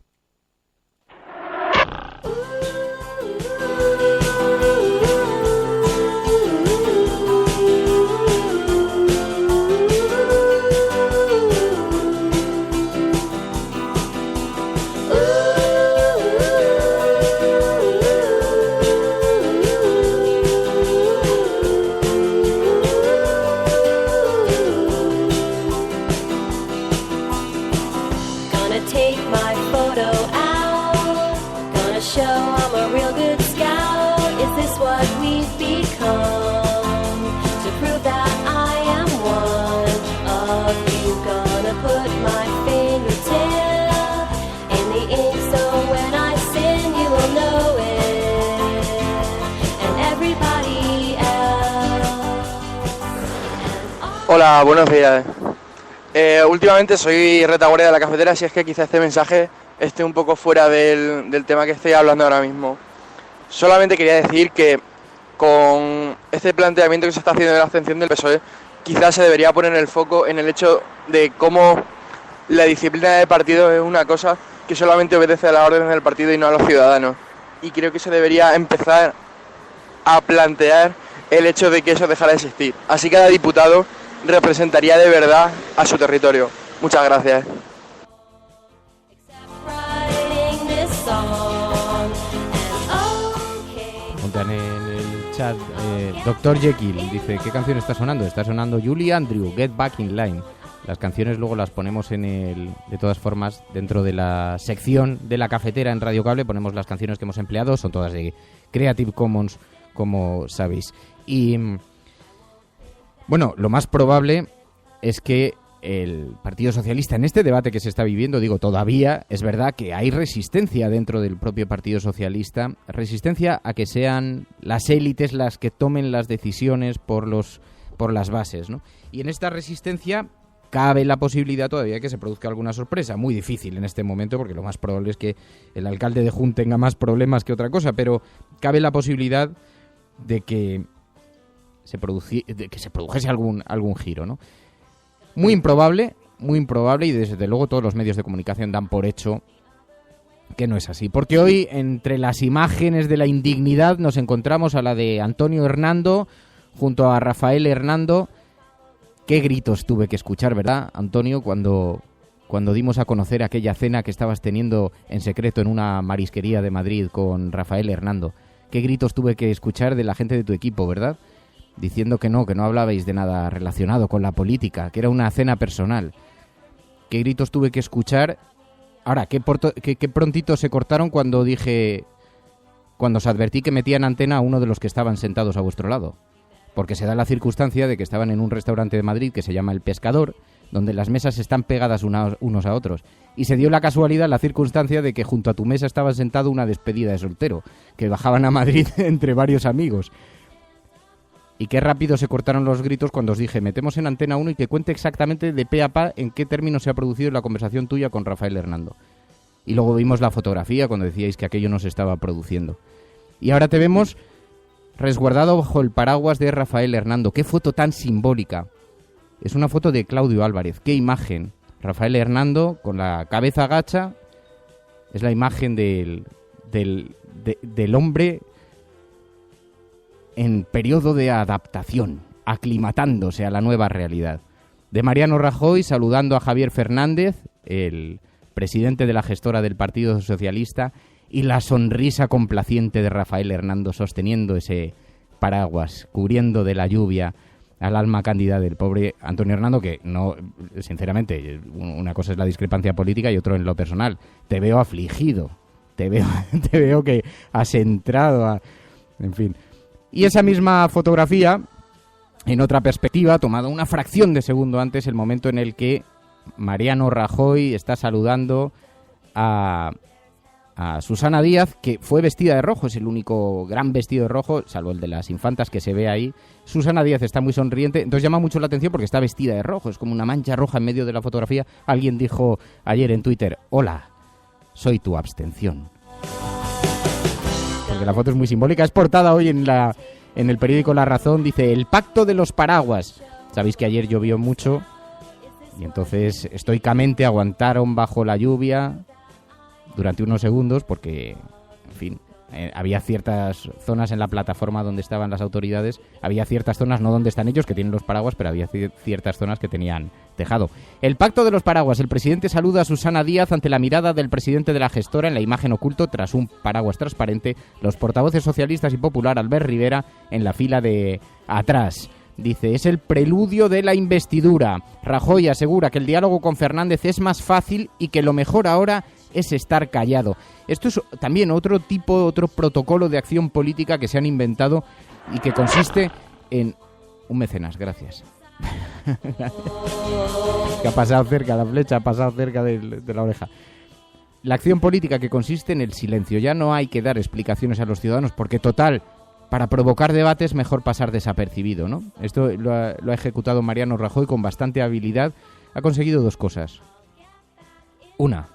Speaker 21: Hola, buenos días. Últimamente soy retaguardia de La Cafetera, así es que quizá este mensaje esté un poco fuera del tema que estoy hablando ahora mismo. Solamente quería decir que con este planteamiento que se está haciendo de la abstención del PSOE, quizás se debería poner el foco en el hecho de cómo la disciplina del partido es una cosa que solamente obedece a las órdenes del partido y no a los ciudadanos. Y creo que se debería empezar a plantear el hecho de que eso dejara de existir. Así cada diputado representaría de verdad a su territorio. Muchas gracias.
Speaker 1: Preguntan en el chat, Dr. Jekyll dice, ¿qué canción está sonando? Está sonando Julie Andrew, Get Back in Line. Las canciones luego las ponemos de todas formas, dentro de la sección de La Cafetera en Radio Cable, ponemos las canciones que hemos empleado, son todas de Creative Commons, como sabéis. Y bueno, lo más probable es que el Partido Socialista en este debate que se está viviendo, digo, todavía es verdad que hay resistencia dentro del propio Partido Socialista, resistencia a que sean las élites las que tomen las decisiones por las bases, ¿no? Y en esta resistencia cabe la posibilidad todavía que se produzca alguna sorpresa, muy difícil en este momento porque lo más probable es que el alcalde de Jun tenga más problemas que otra cosa, pero cabe la posibilidad de que se produjese algún giro, ¿no? Muy improbable y desde luego todos los medios de comunicación dan por hecho que no es así. Porque hoy, entre las imágenes de la indignidad, nos encontramos a la de Antonio Hernando junto a Rafael Hernando. Qué gritos tuve que escuchar, ¿verdad, Antonio, cuando dimos a conocer aquella cena que estabas teniendo en secreto en una marisquería de Madrid con Rafael Hernando? Qué gritos tuve que escuchar de la gente de tu equipo, ¿verdad? Diciendo que no hablabais de nada relacionado con la política, que era una cena personal. Qué gritos tuve que escuchar. Ahora, qué prontito se cortaron cuando os advertí que metían antena a uno de los que estaban sentados a vuestro lado. Porque se da la circunstancia de que estaban en un restaurante de Madrid que se llama El Pescador, donde las mesas están pegadas unos a otros. Y se dio la casualidad, la circunstancia de que junto a tu mesa estaba sentado una despedida de soltero, que bajaban a Madrid entre varios amigos. Y qué rápido se cortaron los gritos cuando os dije, metemos en Antena 1 y que cuente exactamente de pe a pa en qué términos se ha producido la conversación tuya con Rafael Hernando. Y luego vimos la fotografía cuando decíais que aquello no se estaba produciendo. Y ahora te vemos resguardado bajo el paraguas de Rafael Hernando. ¡Qué foto tan simbólica! Es una foto de Claudio Álvarez. ¡Qué imagen! Rafael Hernando con la cabeza agacha. Es la imagen del hombre en periodo de adaptación, aclimatándose a la nueva realidad. De Mariano Rajoy saludando a Javier Fernández, el presidente de la gestora del Partido Socialista, y la sonrisa complaciente de Rafael Hernando sosteniendo ese paraguas, cubriendo de la lluvia al alma cándida del pobre Antonio Hernando, que no, sinceramente, una cosa es la discrepancia política y otro en lo personal. Te veo afligido, te veo que has entrado en fin. Y esa misma fotografía, en otra perspectiva, tomada una fracción de segundo antes, el momento en el que Mariano Rajoy está saludando a Susana Díaz, que fue vestida de rojo, es el único gran vestido de rojo, salvo el de las infantas que se ve ahí. Susana Díaz está muy sonriente, entonces llama mucho la atención porque está vestida de rojo, es como una mancha roja en medio de la fotografía. Alguien dijo ayer en Twitter: hola, soy tu abstención. Porque la foto es muy simbólica, es portada hoy en el periódico La Razón, dice: el pacto de los paraguas. Sabéis que ayer llovió mucho y entonces estoicamente aguantaron bajo la lluvia durante unos segundos porque, en fin, había ciertas zonas en la plataforma donde estaban las autoridades, había ciertas zonas, no donde están ellos, que tienen los paraguas, pero había ciertas zonas que tenían tejado. El pacto de los paraguas. El presidente saluda a Susana Díaz ante la mirada del presidente de la gestora en la imagen oculto tras un paraguas transparente. Los portavoces socialistas y Popular, Albert Rivera, en la fila de atrás. Dice: es el preludio de la investidura. Rajoy asegura que el diálogo con Fernández es más fácil y que lo mejor ahora es estar callado. Esto es también otro protocolo de acción política que se han inventado y que consiste en... Un mecenas, gracias. Que ha pasado cerca, la flecha ha pasado cerca de la oreja. La acción política que consiste en el silencio. Ya no hay que dar explicaciones a los ciudadanos porque, total, para provocar debates mejor pasar desapercibido, ¿no? Esto lo ha ejecutado Mariano Rajoy con bastante habilidad. Ha conseguido dos cosas. Una,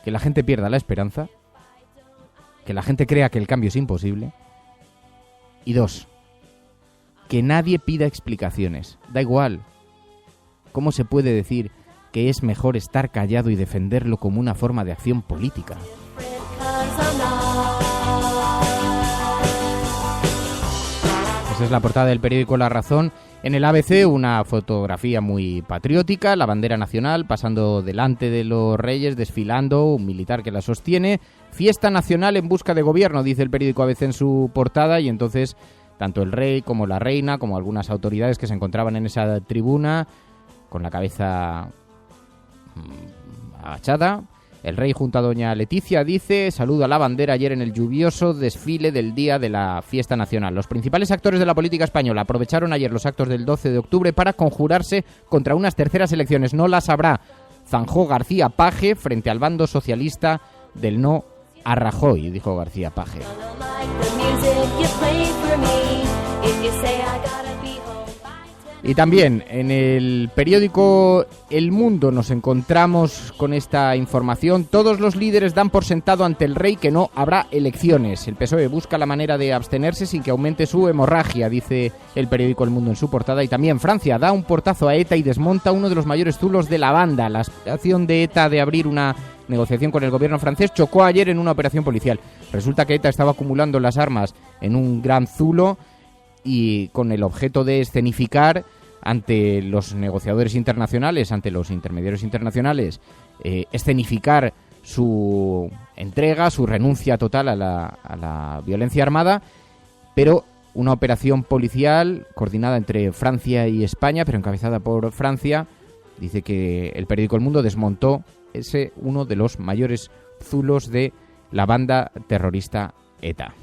Speaker 1: que la gente pierda la esperanza, que la gente crea que el cambio es imposible. Y dos, que nadie pida explicaciones. Da igual. ¿Cómo se puede decir que es mejor estar callado y defenderlo como una forma de acción política? Esa es la portada del periódico La Razón. En el ABC, una fotografía muy patriótica, la bandera nacional pasando delante de los reyes, desfilando, un militar que la sostiene. Fiesta nacional en busca de gobierno, dice el periódico ABC en su portada, y entonces tanto el rey como la reina, como algunas autoridades que se encontraban en esa tribuna, con la cabeza agachada. El rey junto a doña Leticia dice: saluda a la bandera ayer en el lluvioso desfile del día de la fiesta nacional. Los principales actores de la política española aprovecharon ayer los actos del 12 de octubre para conjurarse contra unas terceras elecciones. No las habrá, zanjó García Page frente al bando socialista del no a Rajoy, dijo García Page. Y también en el periódico El Mundo nos encontramos con esta información. Todos los líderes dan por sentado ante el rey que no habrá elecciones. El PSOE busca la manera de abstenerse sin que aumente su hemorragia, dice el periódico El Mundo en su portada. Y también Francia da un portazo a ETA y desmonta uno de los mayores zulos de la banda. La aspiración de ETA de abrir una negociación con el gobierno francés chocó ayer en una operación policial. Resulta que ETA estaba acumulando las armas en un gran zulo y con el objeto de escenificar ante los negociadores internacionales, ante los intermediarios internacionales, escenificar su entrega, su renuncia total a la violencia armada, pero una operación policial coordinada entre Francia y España, pero encabezada por Francia. Dice que el periódico El Mundo desmontó uno de los mayores zulos de la banda terrorista ETA.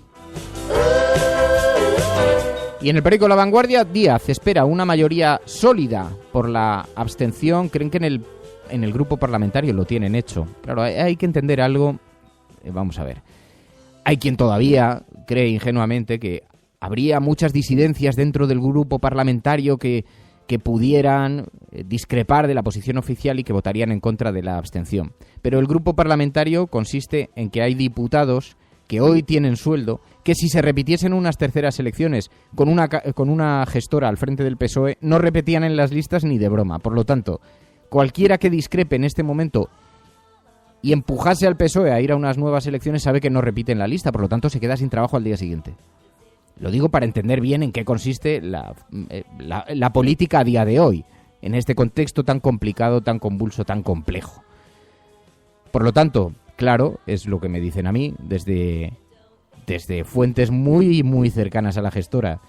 Speaker 1: Y en el periódico La Vanguardia, Díaz espera una mayoría sólida por la abstención. Creen que en el grupo parlamentario lo tienen hecho. Claro, hay que entender algo. Vamos a ver. Hay quien todavía cree ingenuamente que habría muchas disidencias dentro del grupo parlamentario que pudieran discrepar de la posición oficial y que votarían en contra de la abstención. Pero el grupo parlamentario consiste en que hay diputados que hoy tienen sueldo, que si se repitiesen unas terceras elecciones con una gestora al frente del PSOE, no repetían en las listas ni de broma. Por lo tanto, cualquiera que discrepe en este momento y empujase al PSOE a ir a unas nuevas elecciones sabe que no repite en la lista, por lo tanto se queda sin trabajo al día siguiente. Lo digo para entender bien en qué consiste la política a día de hoy, en este contexto tan complicado, tan convulso, tan complejo. Por lo tanto, claro, es lo que me dicen a mí desde fuentes muy, muy cercanas a la gestora.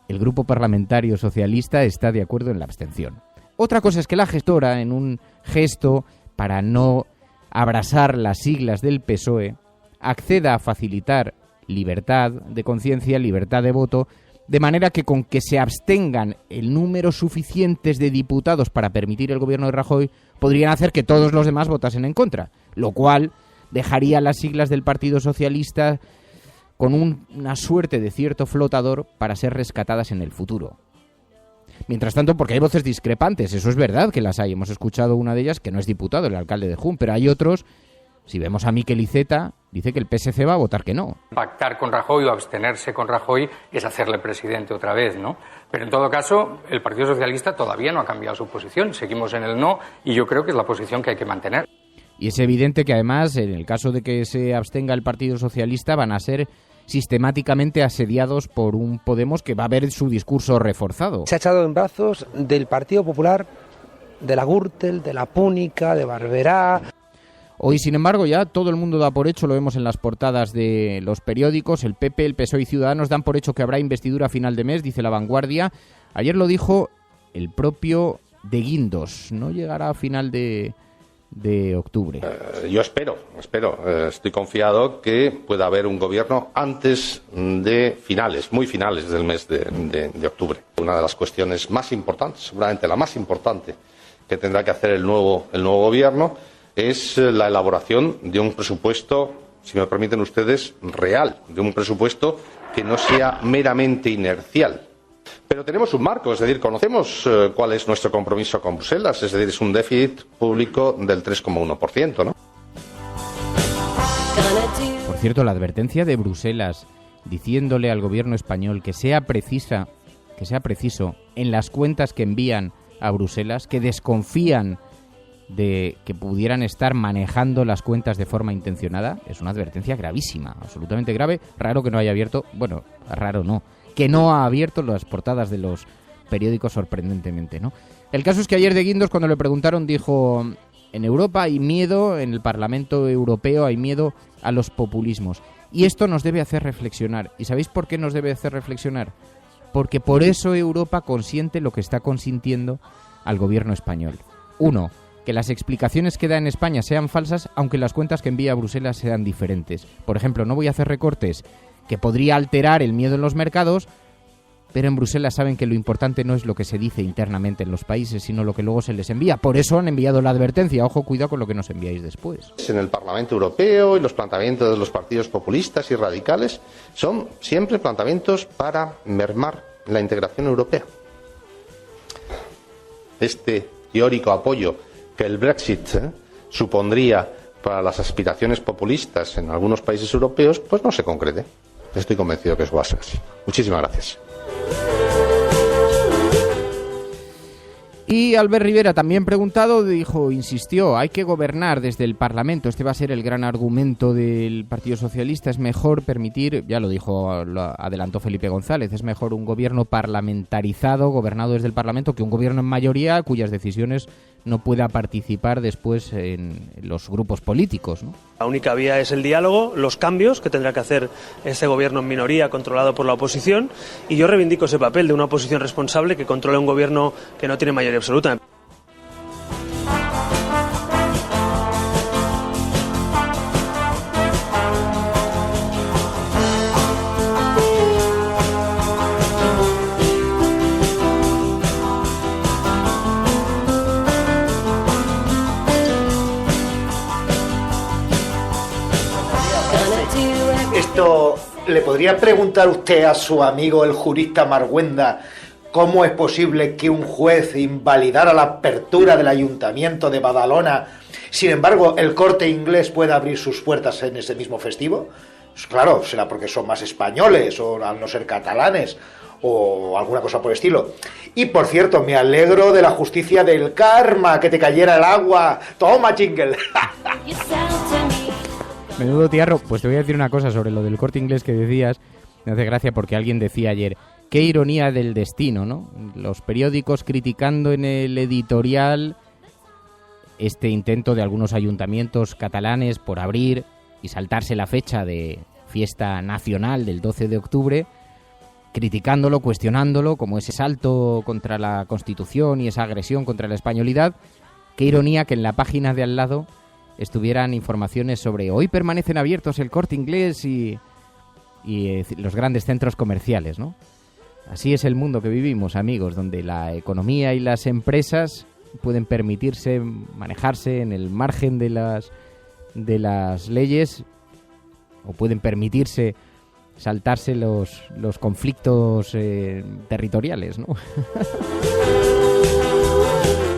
Speaker 1: El Grupo Parlamentario Socialista está de acuerdo en la abstención. Otra cosa es que la gestora, en un gesto para no abrasar las siglas del PSOE, acceda a facilitar libertad de conciencia, libertad de voto, de manera que con que se abstengan el número suficientes de diputados para permitir el gobierno de Rajoy, podrían hacer que todos los demás votasen en contra, lo cual dejaría las siglas del Partido Socialista con una suerte de cierto flotador para ser rescatadas en el futuro. Mientras tanto, porque hay voces discrepantes, eso es verdad que las hay. Hemos escuchado una de ellas que no es diputado, el alcalde de Jun, pero hay otros. Si vemos a Miquel Iceta, dice que el PSC va a votar que no.
Speaker 9: Pactar con Rajoy o abstenerse con Rajoy es hacerle presidente otra vez, ¿no? Pero en todo caso, el Partido Socialista todavía no ha cambiado su posición. Seguimos en el no y yo creo que es la posición que hay que mantener.
Speaker 1: Y es evidente que además, en el caso de que se abstenga el Partido Socialista, van a ser sistemáticamente asediados por un Podemos que va a ver su discurso reforzado.
Speaker 10: Se ha echado en brazos del Partido Popular, de la Gürtel, de la Púnica, de Barberá.
Speaker 1: Hoy, sin embargo, ya todo el mundo da por hecho, lo vemos en las portadas de los periódicos, el PP, el PSOE y Ciudadanos dan por hecho que habrá investidura a final de mes, dice La Vanguardia. Ayer lo dijo el propio de Guindos, no llegará a final de octubre.
Speaker 7: Yo espero, estoy confiado que pueda haber un gobierno antes de finales, muy finales del mes de octubre. Una de las cuestiones más importantes, seguramente la más importante que tendrá que hacer el nuevo gobierno es la elaboración de un presupuesto, si me permiten ustedes, real, de un presupuesto que no sea meramente inercial. Pero tenemos un marco, es decir, conocemos cuál es nuestro compromiso con Bruselas, es decir, es un déficit público del 3,1%, ¿no?
Speaker 1: Por cierto, la advertencia de Bruselas diciéndole al gobierno español que sea preciso en las cuentas que envían a Bruselas, que desconfían de que pudieran estar manejando las cuentas de forma intencionada, es una advertencia gravísima, absolutamente grave. Raro que no haya abierto, bueno, raro no, que no ha abierto las portadas de los periódicos sorprendentemente, ¿no? El caso es que ayer de Guindos, cuando le preguntaron, dijo: en Europa hay miedo, en el Parlamento Europeo hay miedo a los populismos. Y esto nos debe hacer reflexionar. ¿Y sabéis por qué nos debe hacer reflexionar? Porque por eso Europa consiente lo que está consintiendo al gobierno español. Uno, que las explicaciones que da en España sean falsas, aunque las cuentas que envía a Bruselas sean diferentes. Por ejemplo, no voy a hacer recortes que podría alterar el miedo en los mercados, pero en Bruselas saben que lo importante no es lo que se dice internamente en los países, sino lo que luego se les envía. Por eso han enviado la advertencia. Ojo, cuidado con lo que nos enviáis después.
Speaker 7: En el Parlamento Europeo y los planteamientos de los partidos populistas y radicales son siempre planteamientos para mermar la integración europea. Este teórico apoyo que el Brexit supondría para las aspiraciones populistas en algunos países europeos, pues no se concrete. Estoy convencido que eso va a ser así. Muchísimas gracias.
Speaker 1: Y Albert Rivera, también preguntado, insistió, hay que gobernar desde el Parlamento. Este va a ser el gran argumento del Partido Socialista. Es mejor permitir, ya lo dijo, lo adelantó Felipe González, es mejor un gobierno parlamentarizado, gobernado desde el Parlamento, que un gobierno en mayoría cuyas decisiones no pueda participar después en los grupos políticos, ¿no?
Speaker 6: La única vía es el diálogo, los cambios que tendrá que hacer este gobierno en minoría controlado por la oposición, y yo reivindico ese papel de una oposición responsable que controle un gobierno que no tiene mayoría absoluta.
Speaker 2: ¿Le podría preguntar usted a su amigo el jurista Marguenda cómo es posible que un juez invalidara la apertura del Ayuntamiento de Badalona, sin embargo el Corte Inglés pueda abrir sus puertas en ese mismo festivo? Claro, será porque son más españoles o al no ser catalanes o alguna cosa por el estilo. Y por cierto, me alegro de la justicia del karma, que te cayera el agua. Toma, jingle.
Speaker 1: Menudo tiarro. Pues te voy a decir una cosa sobre lo del Corte Inglés que decías. Me hace gracia porque alguien decía ayer, qué ironía del destino, ¿no? Los periódicos criticando en el editorial este intento de algunos ayuntamientos catalanes por abrir y saltarse la fecha de fiesta nacional del 12 de octubre, criticándolo, cuestionándolo, como ese salto contra la Constitución y esa agresión contra la españolidad. Qué ironía que en la página de al lado estuvieran informaciones sobre hoy permanecen abiertos el Corte Inglés y los grandes centros comerciales, ¿no? Así es el mundo que vivimos, amigos, donde la economía y las empresas pueden permitirse manejarse en el margen de las leyes, o pueden permitirse saltarse los conflictos territoriales, ¿no?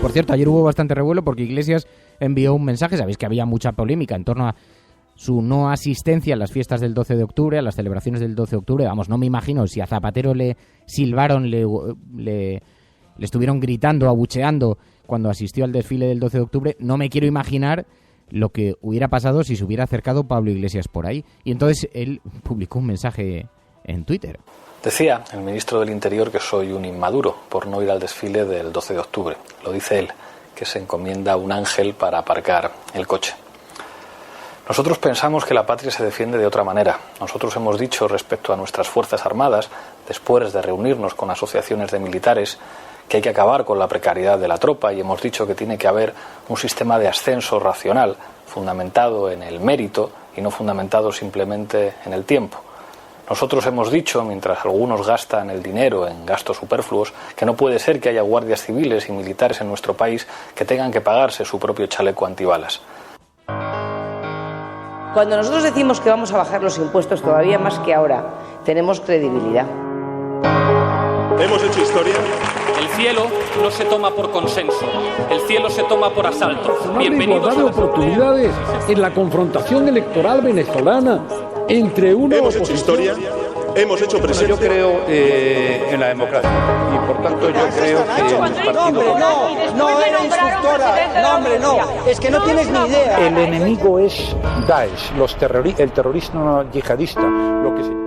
Speaker 1: Por cierto, ayer hubo bastante revuelo porque Iglesias envió un mensaje. Sabéis que había mucha polémica en torno a su no asistencia a las fiestas del 12 de octubre, a las celebraciones del 12 de octubre. Vamos, no me imagino si a Zapatero le silbaron, le estuvieron gritando, abucheando cuando asistió al desfile del 12 de octubre. No me quiero imaginar lo que hubiera pasado si se hubiera acercado Pablo Iglesias por ahí. Y entonces él publicó un mensaje en Twitter.
Speaker 5: Decía el ministro del Interior que soy un inmaduro por no ir al desfile del 12 de octubre. Lo dice él, que se encomienda a un ángel para aparcar el coche. Nosotros pensamos que la patria se defiende de otra manera. Nosotros hemos dicho respecto a nuestras Fuerzas Armadas, después de reunirnos con asociaciones de militares, que hay que acabar con la precariedad de la tropa, y hemos dicho que tiene que haber un sistema de ascenso racional, fundamentado en el mérito y no fundamentado simplemente en el tiempo. Nosotros hemos dicho, mientras algunos gastan el dinero en gastos superfluos, que no puede ser que haya guardias civiles y militares en nuestro país que tengan que pagarse su propio chaleco antibalas.
Speaker 22: Cuando nosotros decimos que vamos a bajar los impuestos todavía más que ahora, tenemos credibilidad.
Speaker 23: Hemos hecho historia.
Speaker 24: El cielo no se toma por consenso, el cielo se toma por asalto. Bienvenidos
Speaker 25: a oportunidades en la confrontación electoral venezolana entre uno.
Speaker 23: Hemos hecho historia. Hemos hecho presencia.
Speaker 26: Yo creo en la democracia y por tanto yo creo que el partido...
Speaker 27: No era instructora, no hombre, no, es que no tienes ni idea.
Speaker 25: El enemigo es Daesh, el terrorismo yihadista, lo que se...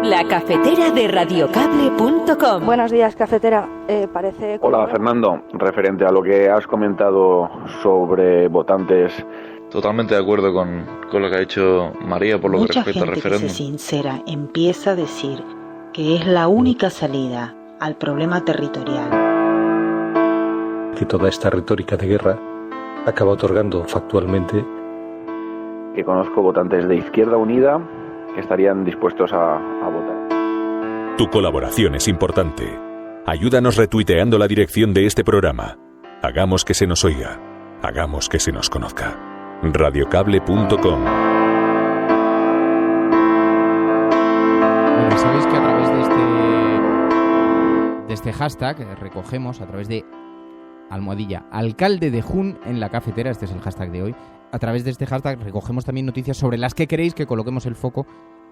Speaker 4: La cafetera de radiocable.com.
Speaker 28: Buenos días, cafetera. Parece...
Speaker 29: Hola, Fernando. Referente a lo que has comentado sobre votantes, totalmente de acuerdo con lo que ha dicho María por lo que respecta al referéndum.
Speaker 30: Mucha gente que se sincera empieza a decir que es la única salida al problema territorial.
Speaker 25: Que toda esta retórica de guerra acaba otorgando factualmente...
Speaker 29: Que conozco votantes de Izquierda Unida que estarían dispuestos a votar.
Speaker 20: Tu colaboración es importante. Ayúdanos retuiteando la dirección de este programa. Hagamos que se nos oiga. Hagamos que se nos conozca. Radiocable.com.
Speaker 1: Bueno, sabéis que a través de este hashtag recogemos, a través de #alcalde de Jun en la cafetera, este es el hashtag de hoy. A través de este hashtag recogemos también noticias sobre las que queréis que coloquemos el foco,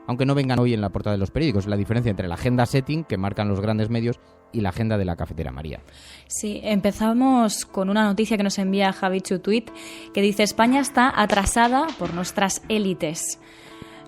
Speaker 1: aunque no vengan hoy en la portada de los periódicos. La diferencia entre la agenda setting, que marcan los grandes medios, y la agenda de la cafetera, María.
Speaker 13: Sí, empezamos con una noticia que nos envía Javi Chutuit, que dice: España está atrasada por nuestras élites.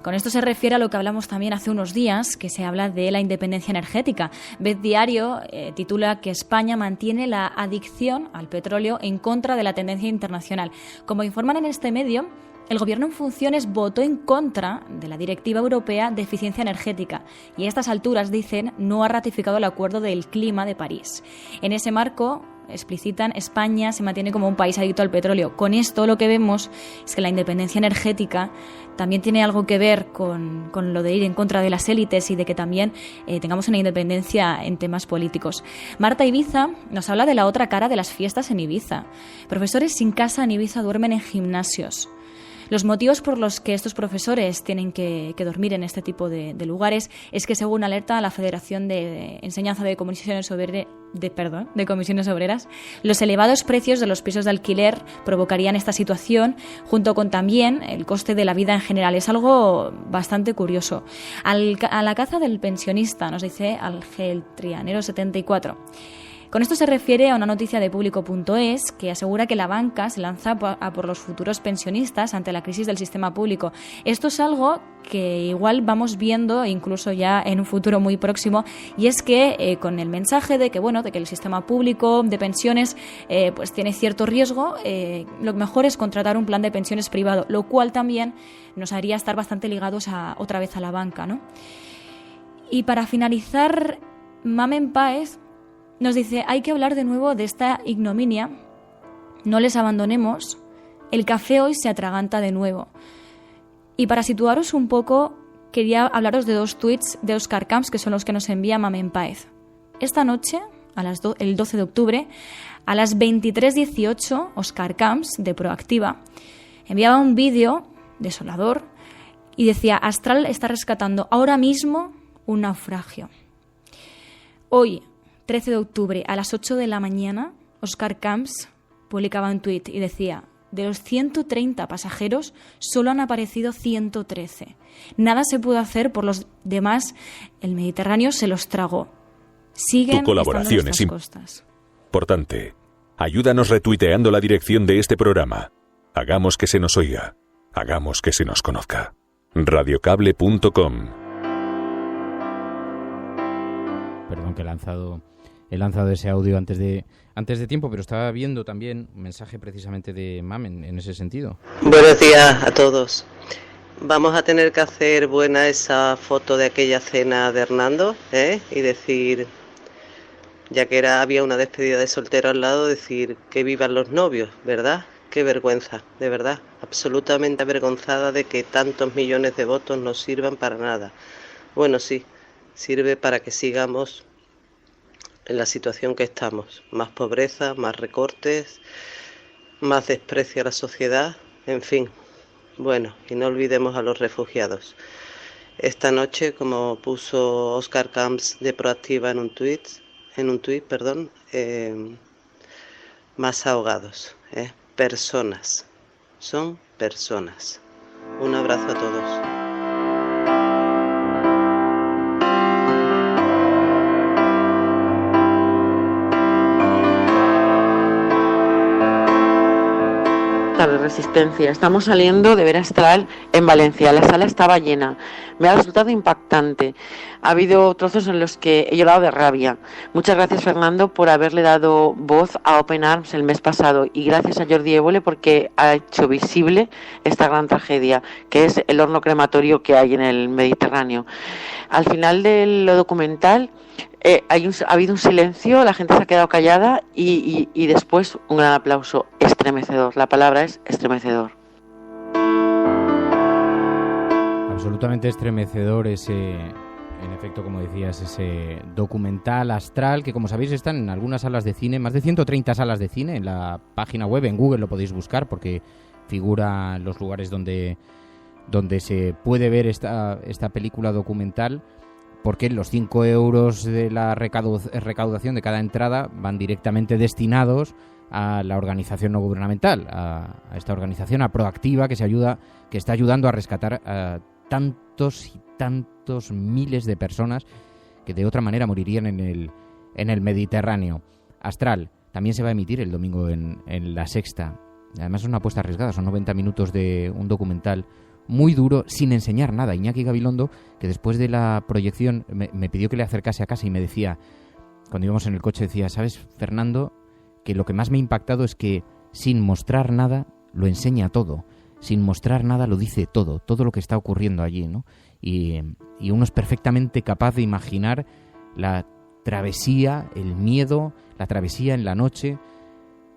Speaker 13: Con esto se refiere a lo que hablamos también hace unos días, que se habla de la independencia energética. Vez Diario titula que España mantiene la adicción al petróleo en contra de la tendencia internacional. Como informan en este medio, el Gobierno en funciones votó en contra de la Directiva Europea de Eficiencia Energética y a estas alturas, dicen, no ha ratificado el Acuerdo del Clima de París. En ese marco, explicitan, España se mantiene como un país adicto al petróleo. Con esto lo que vemos es que la independencia energética también tiene algo que ver con lo de ir en contra de las élites y de que también tengamos una independencia en temas políticos. Marta Ibiza nos habla de la otra cara de las fiestas en Ibiza. Profesores sin casa en Ibiza duermen en gimnasios. Los motivos por los que estos profesores tienen que dormir en este tipo de lugares es que, según alerta la Federación de Enseñanza de Comisiones Obreras, los elevados precios de los pisos de alquiler provocarían esta situación, junto con también el coste de la vida en general. Es algo bastante curioso. A la caza del pensionista, nos dice Ángel Trianero 74. Con esto se refiere a una noticia de Público.es que asegura que la banca se lanza a por los futuros pensionistas ante la crisis del sistema público. Esto es algo que igual vamos viendo incluso ya en un futuro muy próximo, y es que con el mensaje de que el sistema público de pensiones pues tiene cierto riesgo, lo mejor es contratar un plan de pensiones privado, lo cual también nos haría estar bastante ligados otra vez a la banca, ¿no? Y para finalizar, Mamen Páez nos dice: hay que hablar de nuevo de esta ignominia, no les abandonemos, el café hoy se atraganta de nuevo. Y para situaros un poco, quería hablaros de 2 tweets de Óscar Camps, que son los que nos envía Mamen Páez. Esta noche, el 12 de octubre, a las 23:18, Óscar Camps, de Proactiva, enviaba un vídeo desolador y decía: Astral está rescatando ahora mismo un naufragio. Hoy, 13 de octubre, a las 8 de la mañana, Óscar Camps publicaba un tuit y decía: de los 130 pasajeros, solo han aparecido 113. Nada se pudo hacer por los demás, el Mediterráneo se los tragó. Siguen
Speaker 20: tu colaboración
Speaker 13: estando en nuestras costas.
Speaker 20: Importante. Ayúdanos retuiteando la dirección de este programa. Hagamos que se nos oiga. Hagamos que se nos conozca. Radiocable.com.
Speaker 1: Perdón que he lanzado ese audio antes de tiempo, pero estaba viendo también un mensaje precisamente de Mamen en ese sentido.
Speaker 3: Buenos días a todos. Vamos a tener que hacer buena esa foto de aquella cena de Hernando, y decir, ya que había una despedida de soltero al lado, decir que vivan los novios, ¿verdad? Qué vergüenza, de verdad, absolutamente avergonzada de que tantos millones de votos no sirvan para nada. Bueno, sí, sirve para que sigamos en la situación que estamos. Más pobreza, más recortes, más desprecio a la sociedad, en fin. Bueno, y no olvidemos a los refugiados. Esta noche, como puso Óscar Camps de Proactiva en un tuit, más ahogados, personas, son personas. Un abrazo a todos.
Speaker 8: De Resistencia. Estamos saliendo de ver Astral en Valencia. La sala estaba llena. Me ha resultado impactante. Ha habido trozos en los que he llorado de rabia. Muchas gracias, Fernando, por haberle dado voz a Open Arms el mes pasado, y gracias a Jordi Évole porque ha hecho visible esta gran tragedia, que es el horno crematorio que hay en el Mediterráneo. Al final del documental ha habido un silencio, la gente se ha quedado callada y después un gran aplauso. Estremecedor, la palabra es estremecedor.
Speaker 1: Absolutamente estremecedor en efecto, como decías, ese documental Astral, que como sabéis están en algunas salas de cine, más de 130 salas de cine, en la página web, en Google lo podéis buscar porque figura en los lugares donde se puede ver esta película documental, porque los 5 euros de la recaudación de cada entrada van directamente destinados a la organización no gubernamental, a esta organización, a Proactiva, que está ayudando a rescatar a tantos y tantos miles de personas que de otra manera morirían en el Mediterráneo. Astral también se va a emitir el domingo en La Sexta. Además es una apuesta arriesgada, son 90 minutos de un documental muy duro, sin enseñar nada. Iñaki Gabilondo, que después de la proyección me pidió que le acercase a casa y me decía, cuando íbamos en el coche, decía: ¿sabes, Fernando? Que lo que más me ha impactado es que sin mostrar nada lo enseña todo, sin mostrar nada lo dice todo lo que está ocurriendo allí, ¿no? Y uno es perfectamente capaz de imaginar la travesía, el miedo, la travesía en la noche,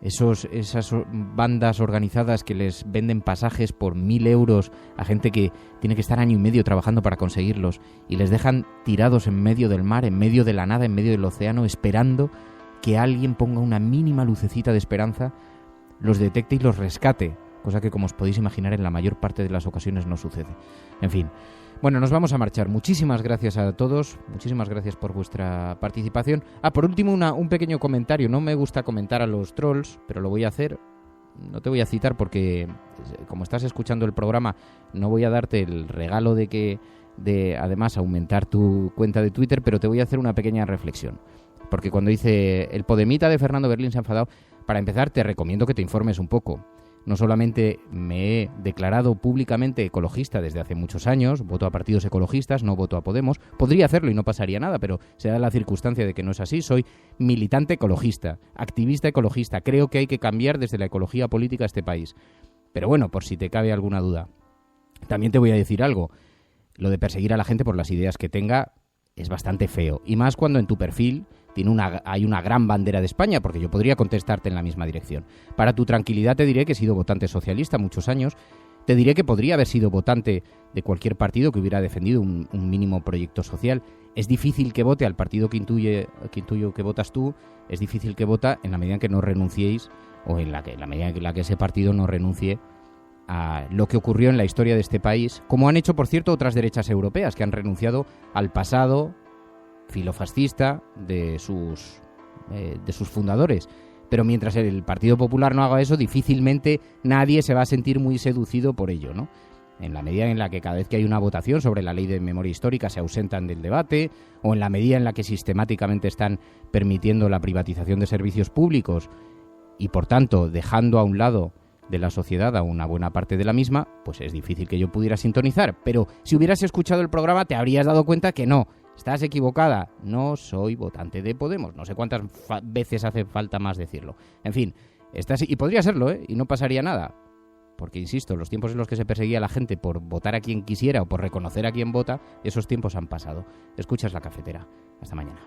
Speaker 1: esas bandas organizadas que les venden pasajes por 1.000 euros a gente que tiene que estar año y medio trabajando para conseguirlos y les dejan tirados en medio del mar, en medio de la nada, en medio del océano, esperando que alguien ponga una mínima lucecita de esperanza, los detecte y los rescate, cosa que, como os podéis imaginar, en la mayor parte de las ocasiones no sucede. En fin. Bueno, nos vamos a marchar. Muchísimas gracias a todos, muchísimas gracias por vuestra participación. Por último, un pequeño comentario. No me gusta comentar a los trolls, pero lo voy a hacer. No te voy a citar porque, como estás escuchando el programa, no voy a darte el regalo de además aumentar tu cuenta de Twitter, pero te voy a hacer una pequeña reflexión. Porque cuando dice el Podemita de Fernando Berlín se ha enfadado, para empezar te recomiendo que te informes un poco. No solamente me he declarado públicamente ecologista desde hace muchos años, voto a partidos ecologistas, no voto a Podemos. Podría hacerlo y no pasaría nada, pero se da la circunstancia de que no es así. Soy militante ecologista, activista ecologista. Creo que hay que cambiar desde la ecología política a este país. Pero bueno, por si te cabe alguna duda. También te voy a decir algo. Lo de perseguir a la gente por las ideas que tenga es bastante feo. Y más cuando en tu perfil hay una gran bandera de España, porque yo podría contestarte en la misma dirección. Para tu tranquilidad te diré que he sido votante socialista muchos años. Te diré que podría haber sido votante de cualquier partido que hubiera defendido un mínimo proyecto social. Es difícil que vote al partido que intuyo que votas tú. Es difícil que vota en la medida en que no renunciéis, o en la medida en la que ese partido no renuncie a lo que ocurrió en la historia de este país, como han hecho, por cierto, otras derechas europeas que han renunciado al pasado filofascista de sus fundadores. Pero mientras el Partido Popular no haga eso, difícilmente nadie se va a sentir muy seducido por ello, ¿no? En la medida en la que cada vez que hay una votación sobre la ley de memoria histórica se ausentan del debate, o en la medida en la que sistemáticamente están permitiendo la privatización de servicios públicos y, por tanto, dejando a un lado de la sociedad a una buena parte de la misma, pues es difícil que yo pudiera sintonizar. Pero si hubieras escuchado el programa te habrías dado cuenta que no. Estás equivocada. No soy votante de Podemos. No sé cuántas veces hace falta más decirlo. En fin, y podría serlo, y no pasaría nada. Porque, insisto, los tiempos en los que se perseguía a la gente por votar a quien quisiera o por reconocer a quien vota, esos tiempos han pasado. Escuchas La Cafetera. Hasta mañana.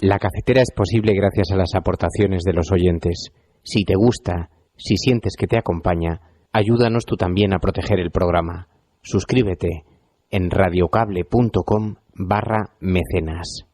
Speaker 1: La Cafetera es posible gracias a las aportaciones de los oyentes. Si te gusta, si sientes que te acompaña, ayúdanos tú también a proteger el programa. Suscríbete en radiocable.com/mecenas.